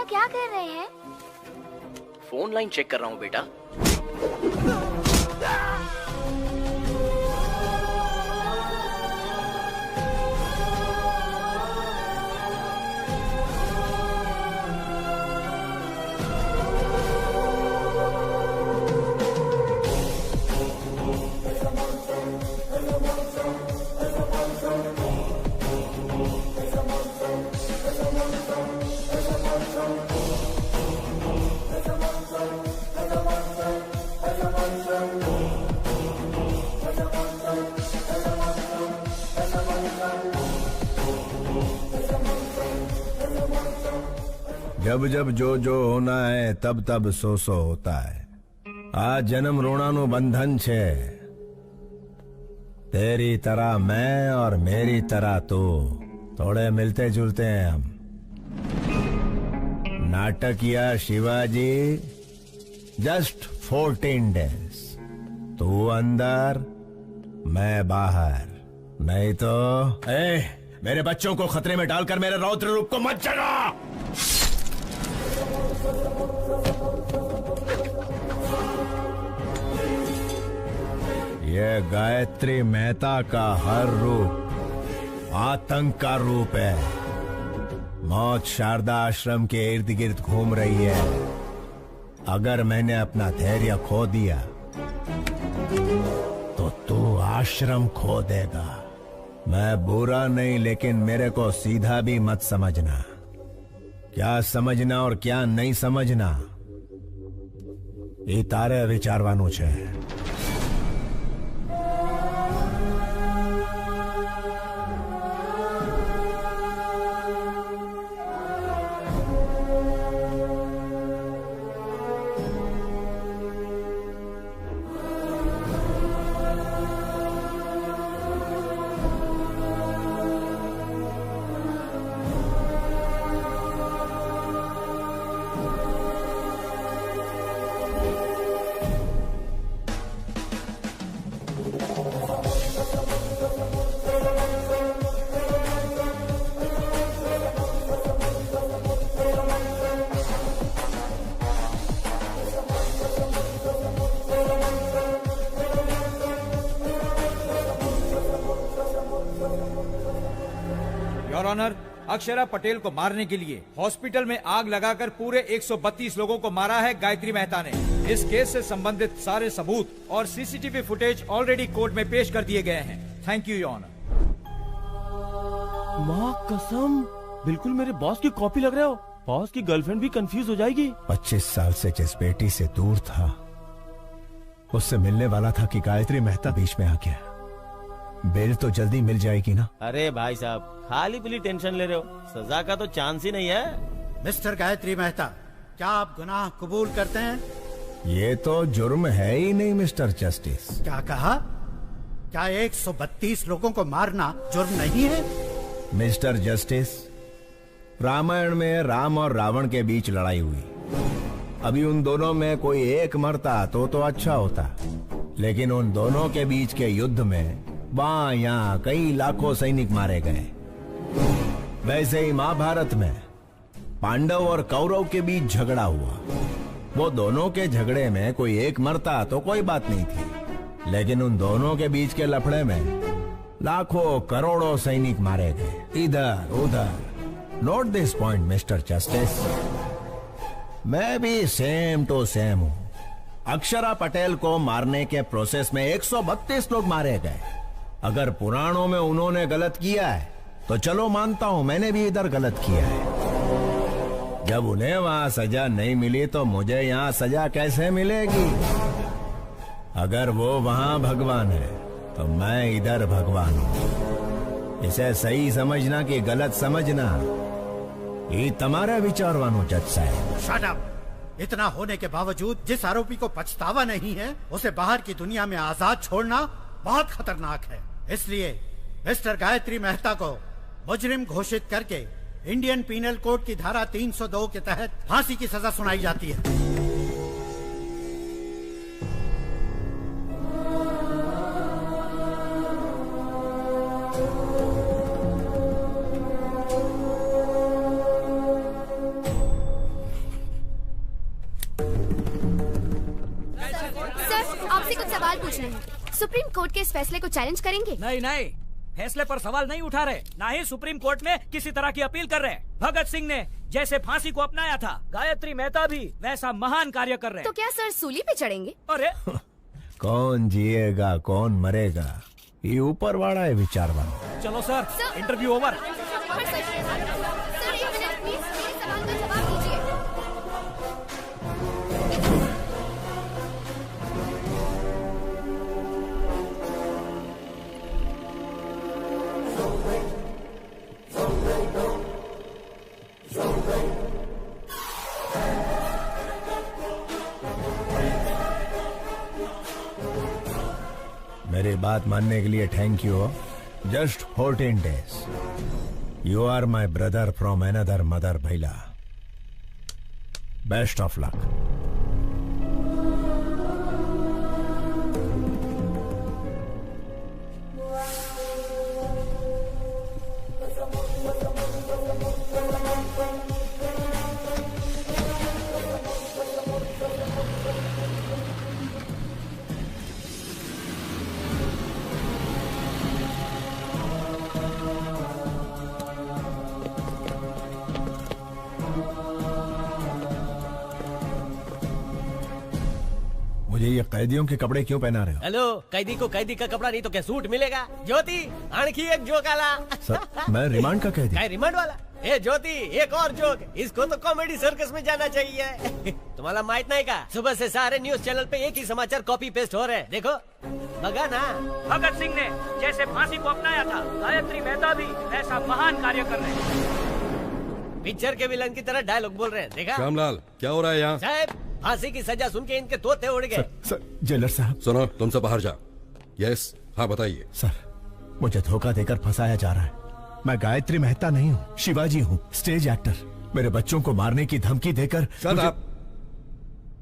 क्या कर रहे हैं? फोन लाइन चेक कर रहा हूँ बेटा। जब जब जो जो होना है तब तब सो सो होता है। आ जन्म रोणानु बंधन छे, तेरी तरह मैं और मेरी तरह तू, थोड़े मिलते जुलते हैं हम। नाटकिया शिवाजी जस्ट 14 डेज, तू अंदर मैं बाहर, नहीं तो मेरे बच्चों को खतरे में डालकर मेरे रौद्र रूप को मत जगा। ये गायत्री मेहता का हर रूप आतंक का रूप है। मौत शारदा आश्रम के इर्द गिर्द घूम रही है। अगर मैंने अपना धैर्य खो दिया तो तू आश्रम खो देगा। मैं बुरा नहीं, लेकिन मेरे को सीधा भी मत समझना। क्या समझना और क्या नहीं समझना ये तारे विचारवानु छे। योर ऑनर, अक्षरा पटेल को मारने के लिए हॉस्पिटल में आग लगाकर पूरे 132 लोगों को मारा है गायत्री मेहता ने। इस केस से संबंधित सारे सबूत और सीसीटीवी फुटेज ऑलरेडी कोर्ट में पेश कर दिए गए हैं। Thank you your honour. माँ कसम, बिल्कुल मेरे बॉस की कॉपी लग रहे हो। बॉस की गर्लफ्रेंड भी कंफ्यूज हो जाएगी। 25 साल से जिस बेटी से दूर था, उससे मिलने वाला था कि गायत्री मेहता बीच में आ गया। बेल तो जल्दी मिल जाएगी ना? अरे भाई साहब, खाली पीली टेंशन ले रहे हो, सजा का तो चांस ही नहीं है। मिस्टर गायत्री मेहता, क्या आप गुनाह कबूल करते हैं? ये तो जुर्म है ही नहीं मिस्टर जस्टिस। क्या कहा? क्या 132 लोगों को मारना जुर्म नहीं है? मिस्टर जस्टिस, रामायण में राम और रावण के बीच लड़ाई हुई। अभी उन दोनों में कोई एक मरता तो अच्छा होता, लेकिन उन दोनों के बीच के युद्ध में वहां यहाँ कई लाखों सैनिक मारे गए। वैसे ही महाभारत में पांडव और कौरव के बीच झगड़ा हुआ। वो दोनों के झगड़े में कोई एक मरता तो कोई बात नहीं थी, लेकिन उन दोनों के बीच के लफड़े में लाखों करोड़ों सैनिक मारे गए इधर उधर। Note this point mister justice, मैं भी सेम टू सेम हूँ। अक्षरा पटेल को मारने के प्रोसेस में 132 लोग मारे गए। अगर पुराणों में उन्होंने गलत किया है तो चलो मानता हूँ मैंने भी इधर गलत किया है। जब उन्हें वहां सजा नहीं मिली तो मुझे यहाँ सजा कैसे मिलेगी? अगर वो वहां भगवान है तो मैं इधर भगवान हूँ। इसे सही समझना कि गलत समझना ये तुम्हारा विचारवानो जज साहब। Shut up! इतना होने के बावजूद जिस आरोपी को पछतावा नहीं है, उसे बाहर की दुनिया में आजाद छोड़ना बहुत खतरनाक है। इसलिए मिस्टर गायत्री मेहता को मुजरिम घोषित करके इंडियन पीनल कोड की धारा 302 के तहत फांसी की सजा सुनाई जाती है। सुप्रीम कोर्ट के इस फैसले को चैलेंज करेंगे? नहीं नहीं, फैसले पर सवाल नहीं उठा रहे, ना ही सुप्रीम कोर्ट में किसी तरह की अपील कर रहे। भगत सिंह ने जैसे फांसी को अपनाया था, गायत्री मेहता भी वैसा महान कार्य कर रहे। तो क्या सर सूली पे चढ़ेंगे? अरे कौन जिएगा कौन मरेगा ये ऊपर वाला है विचारवान। चलो सर, इंटरव्यू ओवर। मेरी बात मानने के लिए thank you. Just 14 days। You are my brother from another mother भैला। Best of luck. मुझे ये कैदियों के कपड़े क्यों पहना रहे हो? हेलो, कैदी को कैदी का कपड़ा नहीं तो क्या सूट मिलेगा? ज्योति, आणखी एक जोक आला। सर, मैं रिमांड का कैदी। काय रिमांड वाला? ए ज्योति, एक और जोक। इसको तो कॉमेडी सर्कस में जाना चाहिए। तुम्हाला माहित नहीं का? सुबह से सारे न्यूज चैनल पे एक ही समाचार कॉपी पेस्ट हो रहे हैं। देखो, बगा ना। भगत सिंह ने जैसे फांसी को अपनाया था, गायत्री मेहता भी ऐसा महान कार्य कर रहे हैं। पिक्चर के विलन की तरह डायलॉग बोल रहे हैं। देखा? श्यामलाल, क्या हो रहा है यहाँ? साहब, फांसी की सजा सुन के इनके तोते उड़ गए। सर, जेलर साहब। सुनो, तुम सब बाहर जाओ। यस, हाँ बताइए। सर, मुझे धोखा देकर फंसाया जा रहा है। मैं गायत्री मेहता नहीं हूँ, शिवाजी हूँ, स्टेज एक्टर। मेरे बच्चों को मारने की धमकी देकर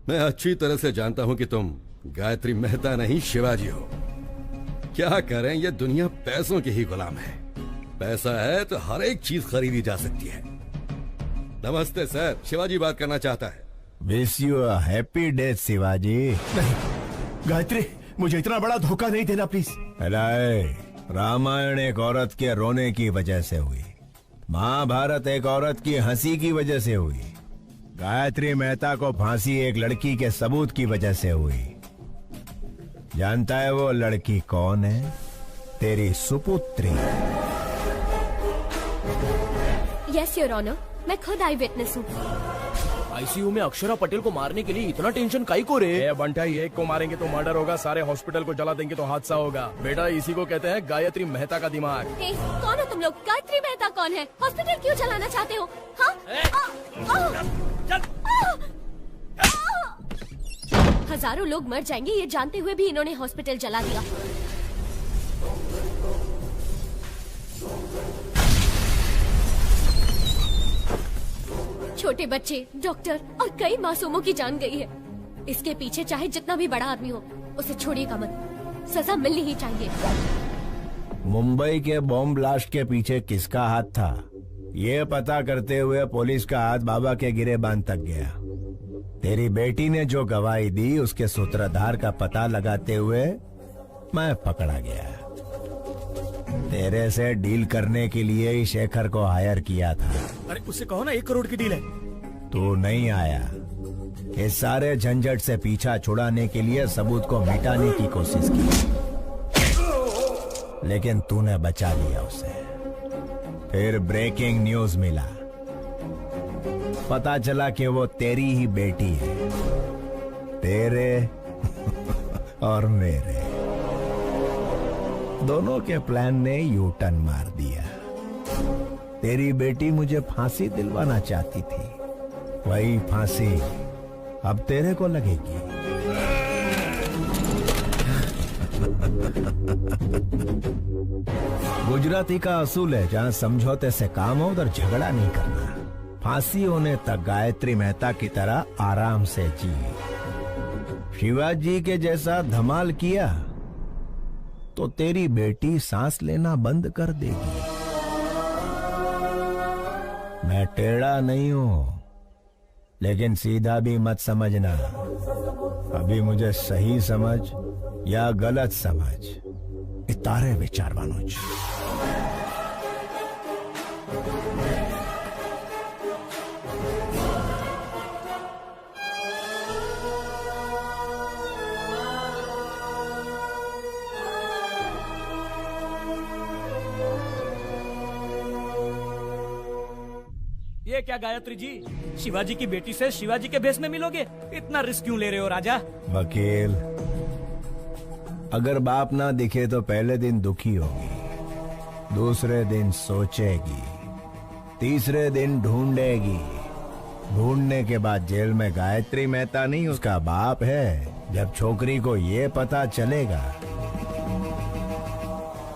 मैं अच्छी तरह से जानता हूँ कि तुम गायत्री मेहता नहीं शिवाजी हो। क्या करें, ये दुनिया पैसों की ही गुलाम है। पैसा है तो हर एक चीज खरीदी जा सकती है। नमस्ते सर, शिवाजी बात करना चाहता है। Wish you a happy death Shivaji. नहीं गायत्री, मुझे इतना बड़ा धोखा नहीं देना प्लीज। रामायण एक औरत के रोने की वजह से हुई, महाभारत एक औरत की हंसी की वजह से हुई, गायत्री मेहता को फांसी एक लड़की के सबूत की वजह से हुई। जानता है वो लड़की कौन है? तेरी सुपुत्री। यस योर ऑनर, मैं खुद आई विटनेस हूँ। आईसीयू में अक्षरा पटेल को मारने के लिए इतना टेंशन काई को रे? बंटा, एक को मारेंगे तो मर्डर होगा, सारे हॉस्पिटल को जला देंगे तो हादसा होगा। बेटा, इसी को कहते हैं गायत्री मेहता का दिमाग। कौन हो तुम लोग? गायत्री मेहता कौन है? हॉस्पिटल क्यों चलाना चाहते हो? हजारों लोग मर जाएंगे ये जानते हुए भी इन्होंने हॉस्पिटल जला दिया। छोटे बच्चे, डॉक्टर और कई मासूमों की जान गई है। इसके पीछे चाहे जितना भी बड़ा आदमी हो, उसे छोड़िएगा मत। सजा मिलनी ही चाहिए। मुंबई के बॉम्ब ब्लास्ट के पीछे किसका हाथ था, ये पता करते हुए पुलिस का हाथ बाबा के गिरेबान तक गया। तेरी बेटी ने जो गवाही दी उसके सूत्रधार का पता लगाते हुए मैं पकड़ा गया। तेरे से डील करने के लिए ही शेखर को हायर किया था। अरे उससे कहो ना 1 करोड़ की डील है। तू नहीं आया। इस सारे झंझट से पीछा छुड़ाने के लिए सबूत को मिटाने की कोशिश की, लेकिन तूने बचा लिया उसे। फिर ब्रेकिंग न्यूज मिला, पता चला कि वो तेरी ही बेटी है, तेरे और मेरे दोनों के प्लान ने यू टर्न मार दिया। तेरी बेटी मुझे फांसी दिलवाना चाहती थी, वही फांसी अब तेरे को लगेगी। गुजराती का असूल है, जहाँ समझौते से काम हो उधर झगड़ा नहीं करना। फांसी होने तक गायत्री मेहता की तरह आराम से जी। शिवाजी के जैसा धमाल किया तो तेरी बेटी सांस लेना बंद कर देगी। मैं टेढ़ा नहीं हूं, लेकिन सीधा भी मत समझना। अभी मुझे सही समझ या गलत समझ, इतारे विचार मनोज। ये क्या गायत्री जी, शिवाजी की बेटी से शिवाजी के भेष में मिलोगे? इतना रिस्क क्यों ले रहे हो राजा? वकील, अगर बाप ना दिखे तो पहले दिन दुखी होगी, दूसरे दिन सोचेगी, तीसरे दिन ढूंढेगी, ढूंढने के बाद जेल में गायत्री मेहता नहीं उसका बाप है। जब छोकरी को ये पता चलेगा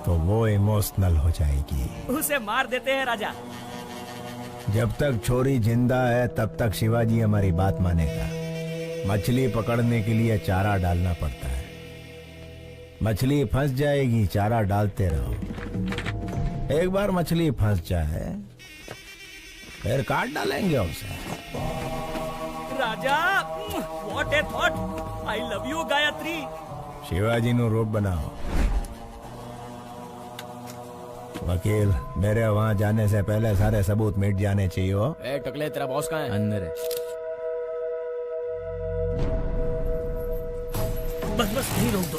तो वो इमोशनल हो जाएगी। उसे मार देते हैं राजा। जब तक छोरी जिंदा है तब तक शिवाजी हमारी बात मानेगा। मछली पकड़ने के लिए चारा डालना पड़ता है। मछली फंस जाएगी, चारा डालते रहो। एक बार मछली फंस जाए फिर काट डालेंगे उसे। Raja, what a thought. I love you Gayatri. Shivaji नु रोड बनाओ। वकील, मेरे वहाँ जाने से पहले सारे सबूत मिट जाने चाहिए। हो ए टकले, तेरा बॉस कहाँ है? अंदर है। बस बस नहीं रोक दो।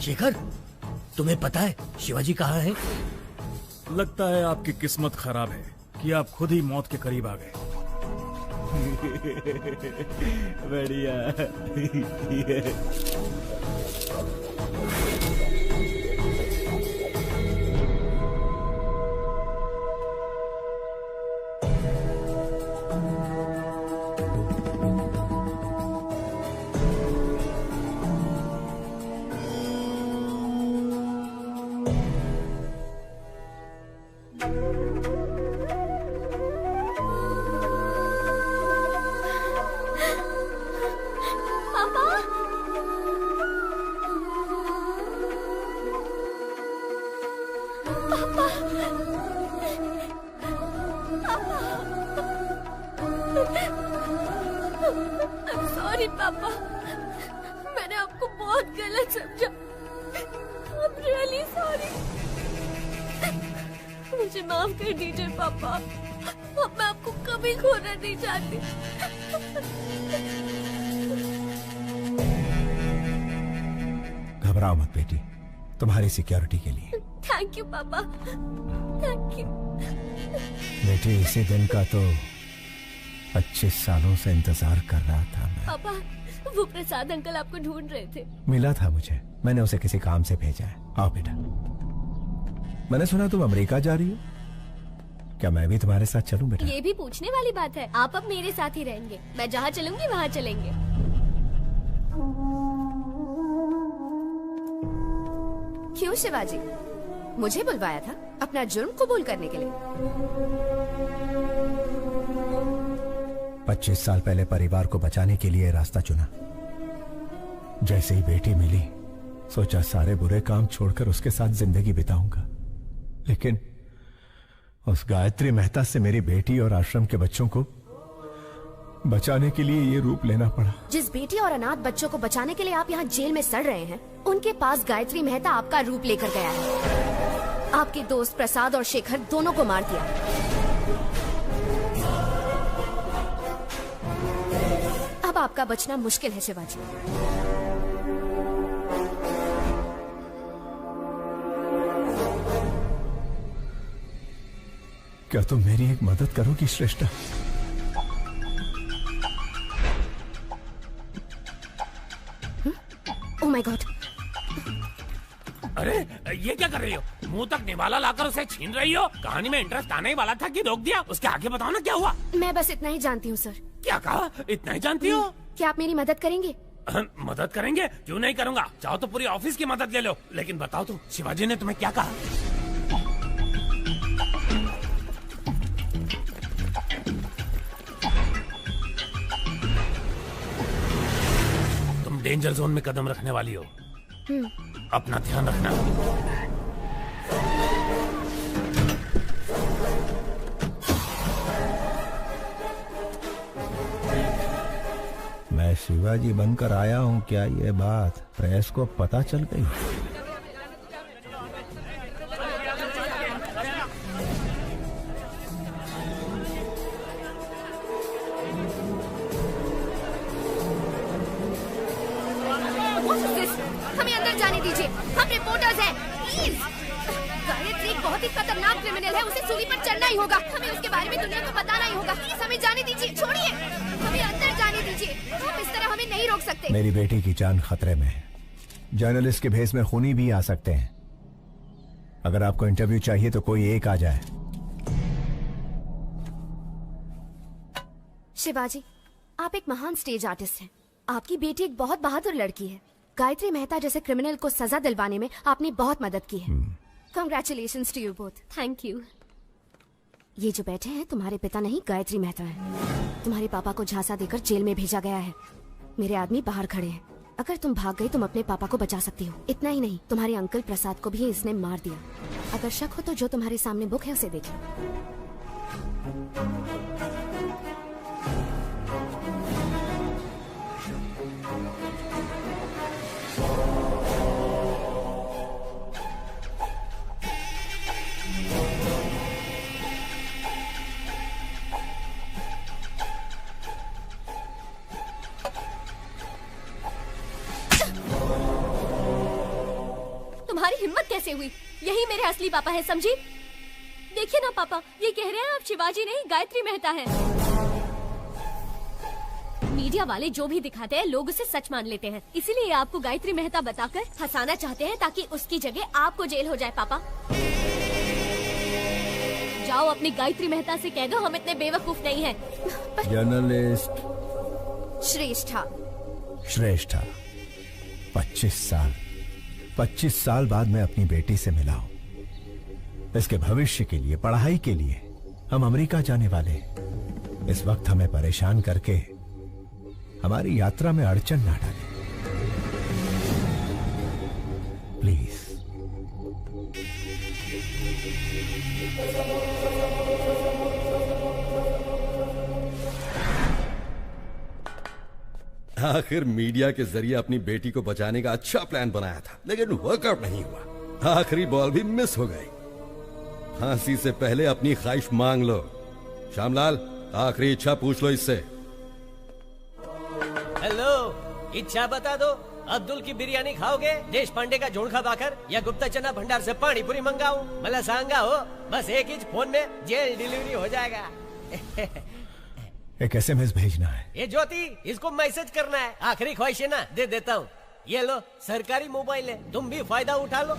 शेखर, तुम्हें पता है शिवाजी कहाँ है? लगता है आपकी किस्मत खराब है कि आप खुद ही मौत के करीब आ गए। बढ़िया। सॉरी पापा, मैंने आपको बहुत गलत समझा। I'm really sorry। मुझे माफ कर दीजिए पापा, अब मैं आपको कभी खोना नहीं चाहती। घबराओ मत बेटी, तुम्हारी सिक्योरिटी के लिए। थैंक यू पापा, थैंक यू। बेटी, इसी दिन का तो 25 सालों से इंतजार कर रहा था मैं। पापा, वो प्रसाद अंकल आपको ढूंढ रहे थे। मिला था मुझे, मैंने उसे किसी काम से भेजा है। आओ बेटा। मैंने सुना तुम अमेरिका जा रही हो, क्या मैं भी तुम्हारे साथ चलूं बेटा? ये भी पूछने वाली बात है। आप अब मेरे साथ ही रहेंगे, मैं जहाँ चलूंगी वहाँ चलेंगे। क्यों शिवाजी, मुझे बुलवाया था अपना जुर्म कबूल करने के लिए? 25 साल पहले परिवार को बचाने के लिए रास्ता चुना। जैसे ही बेटी मिली, सोचा सारे बुरे काम छोड़कर उसके साथ जिंदगी बिताऊंगा। लेकिन उस गायत्री मेहता से मेरी बेटी और आश्रम के बच्चों को बचाने के लिए ये रूप लेना पड़ा। जिस बेटी और अनाथ बच्चों को बचाने के लिए आप यहाँ जेल में सड़ रहे हैं, उनके पास गायत्री मेहता आपका रूप लेकर गया है। आपके दोस्त प्रसाद और शेखर दोनों को मार दिया। अब आपका बचना मुश्किल है शिवाजी। क्या तुम मेरी एक मदद करोगी श्रेष्ठा? Oh my God! अरे ये क्या कर रही हो? मुंह तक निवाला लाकर उसे छीन रही हो? कहानी में इंटरेस्ट आने ही वाला था कि रोक दिया? उसके आगे बताओ ना क्या हुआ? मैं बस इतना ही जानती हूँ सर। क्या कहा? इतना ही जानती हो? क्या आप मेरी मदद करेंगे? मदद करेंगे? क्यों नहीं करूँगा। चाहो तो पूरी ऑफिस की मदद ले लो। लेकिन बताओ तुम, शिवाजी ने तुम्हें क्या कहा? तुम डेंजर जोन में कदम रखने वाली हो, अपना ध्यान रखना। मैं शिवाजी बनकर आया हूँ, क्या ये बात प्रेस को पता चल गई? हमें अंदर जाने दीजिए, हम रिपोर्टर्स हैं, प्लीज। गायत्री एक बहुत ही खतरनाक क्रिमिनल है, उसे सूली पर चढ़ना ही होगा। हमें उसके बारे में दुनिया को बताना ही होगा। प्लीज हमें जाने दीजिए, छोड़िए, हमें अंदर जाने दीजिए। आप इस तरह हमें नहीं रोक सकते। मेरी बेटी की जान खतरे में है। जर्नलिस्ट के भेस में खूनी भी आ सकते हैं। अगर आपको इंटरव्यू चाहिए तो कोई एक आ जाए। शिवाजी, आप एक महान स्टेज आर्टिस्ट हैं। आपकी बेटी एक बहुत बहादुर लड़की है। गायत्री मेहता जैसे क्रिमिनल को सजा दिलवाने में आपने बहुत मदद की है। Congratulations to you both. Thank you. ये जो बैठे हैं तुम्हारे पिता नहीं, गायत्री मेहता है। तुम्हारे पापा को झांसा देकर जेल में भेजा गया है। मेरे आदमी बाहर खड़े हैं। अगर तुम भाग गई तुम अपने पापा को बचा सकती हो। इतना ही नहीं, तुम्हारे अंकल प्रसाद को भी इसने मार दिया। अगर शक हो तो जो तुम्हारे सामने बुक है उसे देखो। तुम्हारी हिम्मत कैसे हुई? यही मेरे असली पापा है, समझी? देखिए ना पापा, ये कह रहे हैं आप शिवाजी नहीं गायत्री मेहता हैं। मीडिया वाले जो भी दिखाते हैं लोग उसे सच मान लेते हैं। इसीलिए आपको गायत्री मेहता बताकर फंसाना चाहते हैं ताकि उसकी जगह आपको जेल हो जाए। पापा जाओ अपनी गायत्री मेहता से कह दो हम इतने बेवकूफ नहीं हैं। जर्नलिस्ट श्रेष्ठा 25 साल बाद मैं अपनी बेटी से मिला हूं। इसके भविष्य के लिए, पढ़ाई के लिए हम अमेरिका जाने वाले हैं। इस वक्त हमें परेशान करके हमारी यात्रा में अड़चन ना डालें, प्लीज। आखिर मीडिया के जरिए अपनी बेटी को बचाने का अच्छा प्लान बनाया था, लेकिन वर्कआउट नहीं हुआ। आखिरी बॉल भी मिस हो गई। फांसी से पहले अपनी ख्वाहिश मांग लो। श्यामलाल, आखिरी इच्छा पूछ लो इससे। हेलो, इच्छा बता दो। अब्दुल की बिरयानी खाओगे, देश पांडे का जोड़खा भाकर, या गुप्ता चना भंडार से पानी पूरी मंगाऊं? मला सांगा हो, बस एक ही फोन में जेल डिलीवरी हो जाएगा। एक SMS भेजना है। ये ज्योति, इसको मैसेज करना है। आखिरी ख्वाहिश है ना, दे देता हूँ। ये लो, सरकारी मोबाइल है, तुम भी फायदा उठा लो।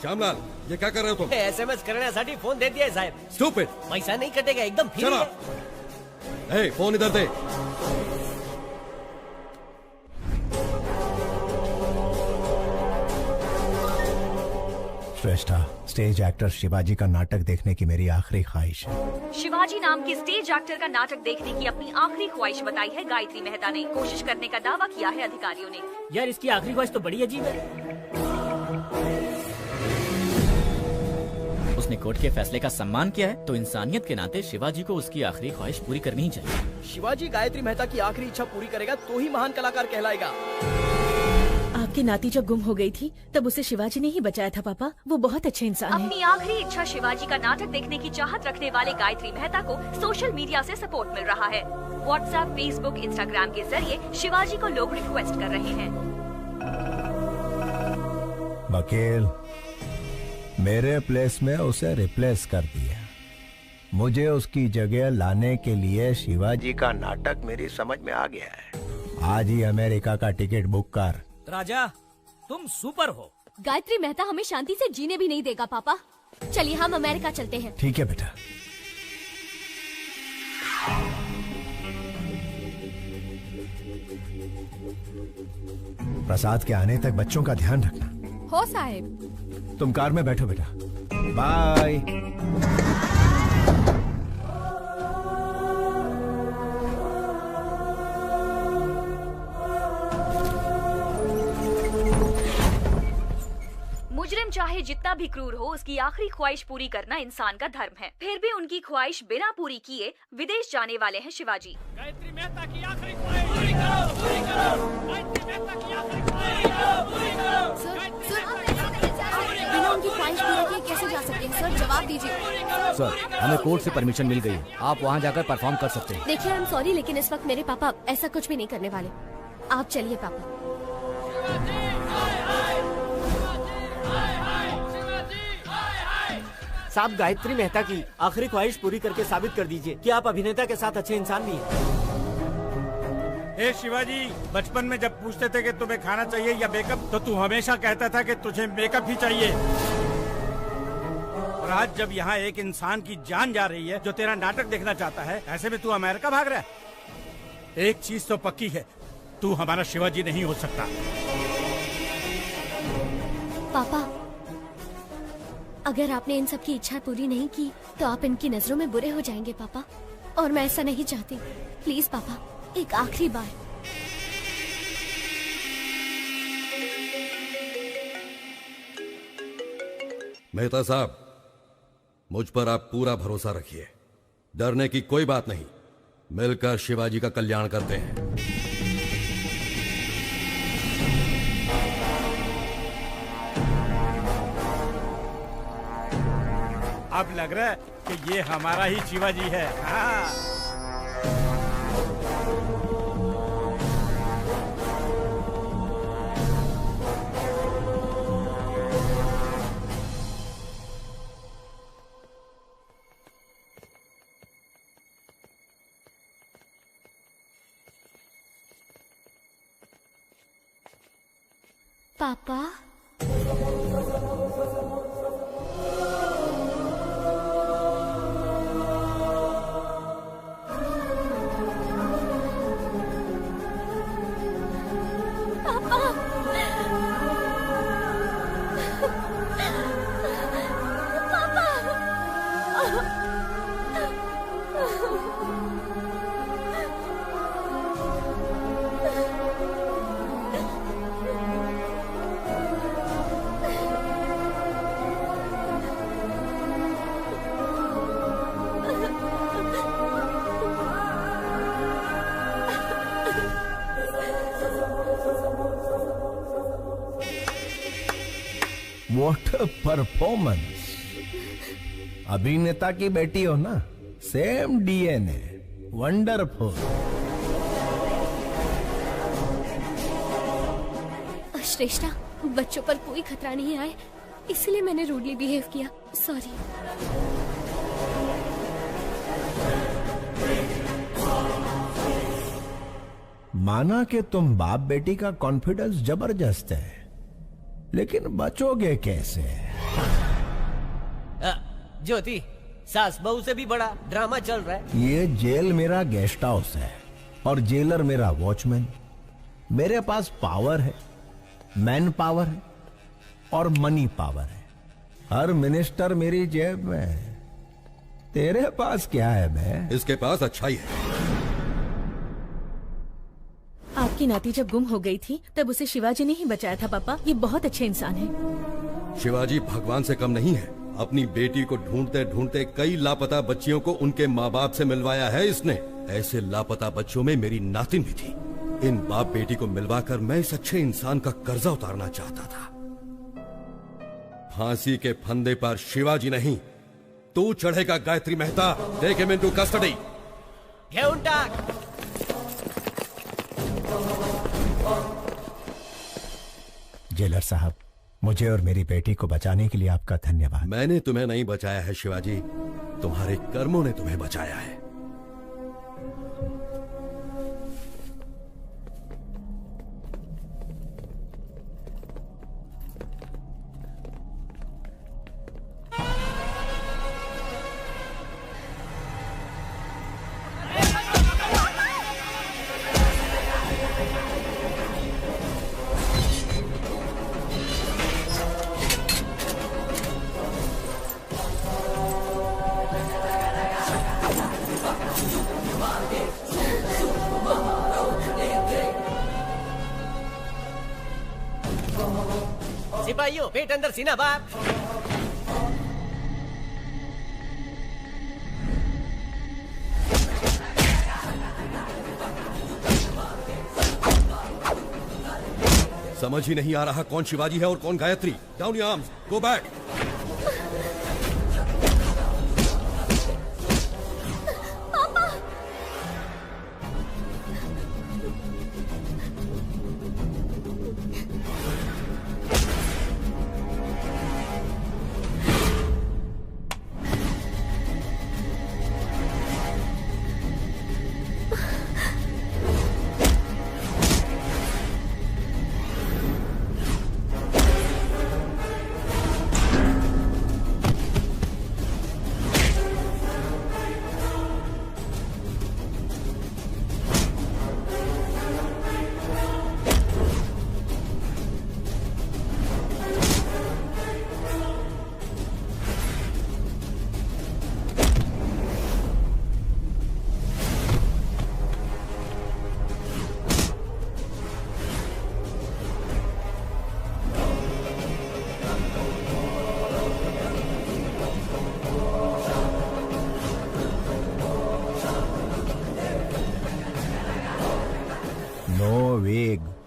श्यामलाल, ये क्या कर रहे हो तुम? SMS करण्यासाठी फोन दे दिया है साहब। स्टूपिड। पैसा नहीं कटेगा, एकदम फ्री है। ए, फोन इधर दे। श्रेष्ठा, स्टेज एक्टर शिवाजी का नाटक देखने की मेरी आखिरी ख्वाहिश है। शिवाजी नाम के स्टेज एक्टर का नाटक देखने की अपनी आखिरी ख्वाहिश बताई है गायत्री मेहता ने। कोशिश करने का दावा किया है अधिकारियों ने। यार, इसकी आखिरी ख्वाहिश तो बड़ी अजीब है। उसने कोर्ट के फैसले का सम्मान किया है, तो इंसानियत के नाते शिवाजी को उसकी आखिरी ख्वाहिश पूरी करनी ही चाहिए। शिवाजी गायत्री मेहता की आखिरी इच्छा पूरी करेगा तो ही महान कलाकार कहलाएगा। आपकी नाती जब गुम हो गई थी तब उसे शिवाजी ने ही बचाया था पापा। वो बहुत अच्छे इंसान है। अपनी आखिरी इच्छा शिवाजी का नाटक देखने की चाहत रखने वाले गायत्री मेहता को सोशल मीडिया से सपोर्ट मिल रहा है। व्हाट्सएप, फेसबुक, इंस्टाग्राम के जरिए शिवाजी को लोग रिक्वेस्ट कर रहे हैं। वकील, मेरे प्लेस में उसे रिप्लेस कर दिया। मुझे उसकी जगह लाने के लिए शिवाजी का नाटक मेरी समझ में आ गया है। आज ही अमेरिका का टिकट बुक कर। राजा, तुम सुपर हो। गायत्री मेहता हमें शांति से जीने भी नहीं देगा पापा। चलिए हम अमेरिका चलते हैं। ठीक है बेटा। प्रसाद के आने तक बच्चों का ध्यान रखना। हो साहिब। तुम कार में बैठो बेटा। बाय। मुजरिम चाहे जितना भी क्रूर हो, उसकी आखिरी ख्वाहिश पूरी करना इंसान का धर्म है। फिर भी उनकी ख्वाहिश बिना पूरी किए विदेश जाने वाले हैं शिवाजी। गायत्री मेहता की आखिरी ख्वाहिश पूरी करो, पूरी करो। गायत्री मेहता की आखिरी ख्वाहिश पूरी करो, पूरी करो। बिना उनकी ख्वाहिश पूरी किए कैसे जा सकते हैं सर? जवाब दीजिए। सर, हमें कोर्ट से परमिशन मिल गई है। आप वहाँ जाकर परफॉर्म कर सकते हैं। देखिए, आई एम सॉरी, लेकिन इस वक्त मेरे पापा ऐसा कुछ भी नहीं करने वाले। आप चलिए पापा। साहब, गायत्री मेहता की आखिरी ख्वाहिश पूरी करके साबित कर दीजिए कि आप अभिनेता के साथ अच्छे इंसान भी हैं। ए शिवाजी, बचपन में जब पूछते थे कि तुम्हें खाना चाहिए या मेकअप, तो तू हमेशा कहता था कि तुझे मेकअप ही चाहिए। और आज जब यहाँ एक इंसान की जान जा रही है जो तेरा नाटक देखना चाहता है, ऐसे में तू अमेरिका भाग रहा है। एक चीज तो पक्की है, तू हमारा शिवाजी नहीं हो सकता। पापा, अगर आपने इन सब की इच्छा पूरी नहीं की तो आप इनकी नजरों में बुरे हो जाएंगे पापा, और मैं ऐसा नहीं चाहती। प्लीज पापा, एक आखिरी बार। मेहता साहब, मुझ पर आप पूरा भरोसा रखिए। डरने की कोई बात नहीं। मिलकर शिवाजी का कल्याण करते हैं। अब लग रहा है कि ये हमारा ही शिवाजी है। हाँ। पापा, What a performance! अभिनेता की बेटी हो ना, सेम DNA। वंडरफुल। श्रेष्ठा, बच्चों पर कोई खतरा नहीं आए, इसलिए मैंने रूडली बिहेव किया। सॉरी। माना कि तुम बाप बेटी का कॉन्फिडेंस जबरदस्त है, लेकिन बचोगे कैसे? ज्योति, सास बहू से भी बड़ा ड्रामा चल रहा है। ये जेल मेरा गेस्ट हाउस है और जेलर मेरा वॉचमैन। मेरे पास पावर है, मैन पावर है और मनी पावर है। हर मिनिस्टर मेरी जेब में है। तेरे पास क्या है बे? इसके पास अच्छाई है। आपकी नाती जब गुम हो गई थी तब उसे शिवाजी ने ही बचाया था पापा। ये बहुत अच्छे इंसान है। शिवाजी भगवान से कम नहीं है। अपनी बेटी को ढूंढते ढूंढते कई लापता बच्चियों को उनके माँ बाप से मिलवाया है इसने। ऐसे लापता बच्चों में मेरी नातिन भी थी। इन बाप बेटी को मिलवाकर मैं इस अच्छे इंसान का कर्जा उतारना चाहता था। फांसी के फंदे पर शिवाजी नहीं, तू चढ़ेगा Gayatri Mehta. Take him into custody. घेऊन टाक। जेलर साहब, मुझे और मेरी बेटी को बचाने के लिए आपका धन्यवाद। मैंने तुम्हें नहीं बचाया है शिवाजी, तुम्हारे कर्मों ने तुम्हें बचाया है। सिपाहियों, पेट अंदर सीना बाहर। समझ ही नहीं आ रहा कौन शिवाजी है और कौन Gayatri. Down your arms, go back.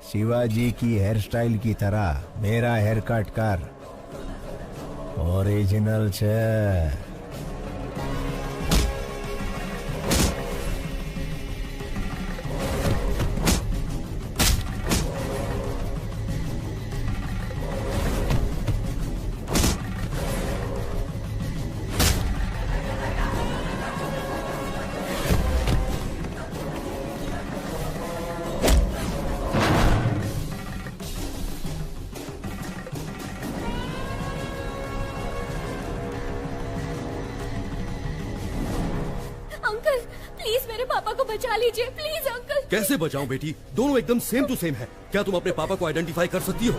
Shivaji की हेयर स्टाइल की तरह मेरा हेयर कट कर। ओरिजिनल छे। कैसे बचाऊं बेटी? दोनों एकदम सेम टू सेम है। क्या तुम अपने पापा को आइडेंटिफाई कर सकती हो?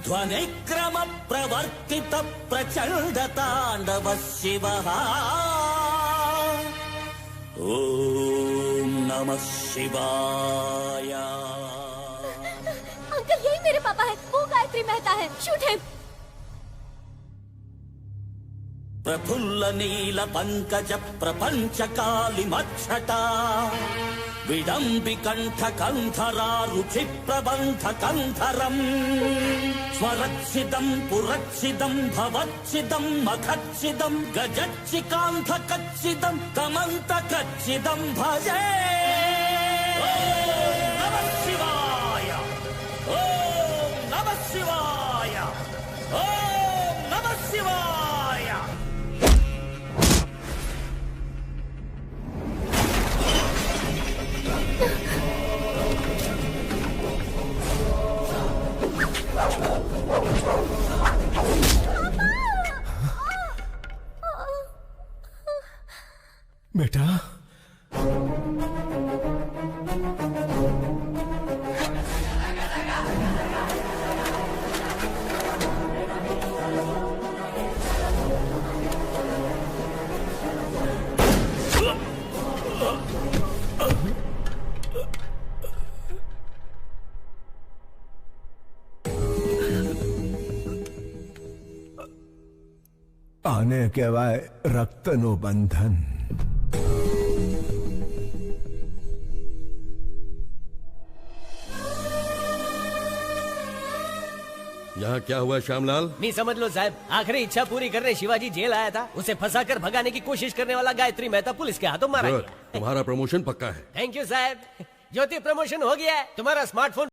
ध्वनिक्रम प्रवर्तित प्रचंड तांडव शिवः। ओम नमः शिवाय। अंकल यही मेरे पापा है, वो गायत्री मेहता है। Shoot him. प्रफुल्ल नील पंकज प्रपंच कालिमच्छटा विडम्बिकण्ठ कंधरा रुचि प्रबंध कंधरम् स्वरच्छिदम् पुरच्छिदम् भवच्छिदम् मखच्छिदम् गजच्चिकान्ध कच्छिदम् कमन्त कच्छिदम् भजे। ओम नमः शिवाय, ओम नमः शिवाय, ओम नमः शिवाय। बेटा, आने के बाद रक्तनु बंधन। यहाँ क्या हुआ श्यामलाल? नहीं समझ लो साहब, आखिरी इच्छा पूरी करने शिवाजी जेल आया था। उसे फंसाकर भगाने की कोशिश करने वाला गायत्री मेहता पुलिस के हाथों मारा गया। तुम्हारा प्रमोशन पक्का है। थैंक यू साहब। ज्योति प्रमोशन हो गया है। तुम्हारा स्मार्टफोन